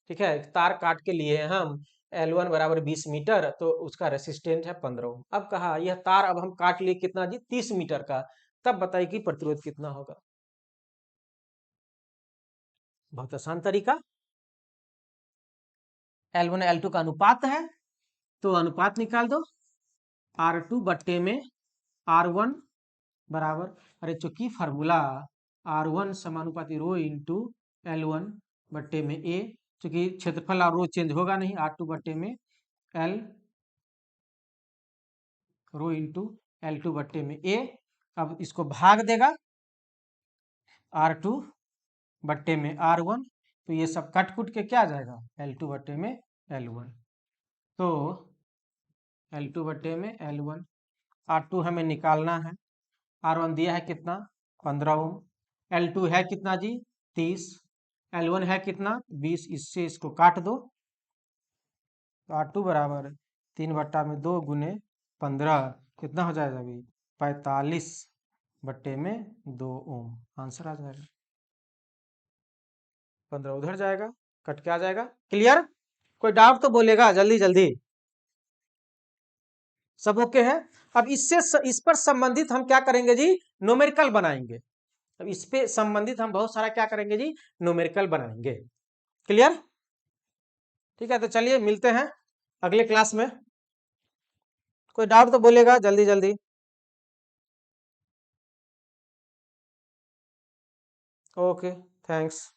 ठीक है, एक तार काट के लिए हैं हम, L1 बराबर 20 मीटर, तो उसका रेसिस्टेंट है 15 ओम। अब कहा यह तार अब हम काट लिए कितना जी, 30 मीटर का। तब बताइए कि प्रतिरोध कितना होगा। बहुत आसान तरीका, L1 L2 का अनुपात है, तो अनुपात निकाल दो। R2 बट्टे में R1 बराबर, अरे चूंकि फार्मूला R1 समानुपाती रो इंटू L1 बट्टे में A, चूंकि क्षेत्रफल और रो चेंज होगा नहीं, R2 बट्टे में L रो इंटू L2 बट्टे में A। अब इसको भाग देगा R2 बट्टे में R1, तो ये सब कट कुट के क्या आ जाएगा, L2 बट्टे में L1। तो L2 बट्टे में L1, R2 हमें निकालना है, R1 दिया है कितना 15 ओम, L2 है कितना जी 30, L1 है कितना 20, इससे इसको काट दो, तो R2 बराबर 3/2 गुने 15 कितना हो जाएगा अभी, 45 बट्टे में 2 ओम। आंसर आ जाएगा, 15 उधर जाएगा, कट के आ जाएगा। क्लियर, कोई डाउट तो बोलेगा जल्दी जल्दी, सब ओके है। अब इस पर संबंधित हम क्या करेंगे जी, न्यूमेरिकल बनाएंगे। अब इस पे संबंधित हम बहुत सारा क्या करेंगे जी, न्यूमेरिकल बनाएंगे। क्लियर, ठीक है, तो चलिए मिलते हैं अगले क्लास में। कोई डाउट तो बोलेगा जल्दी जल्दी। Okay, thanks.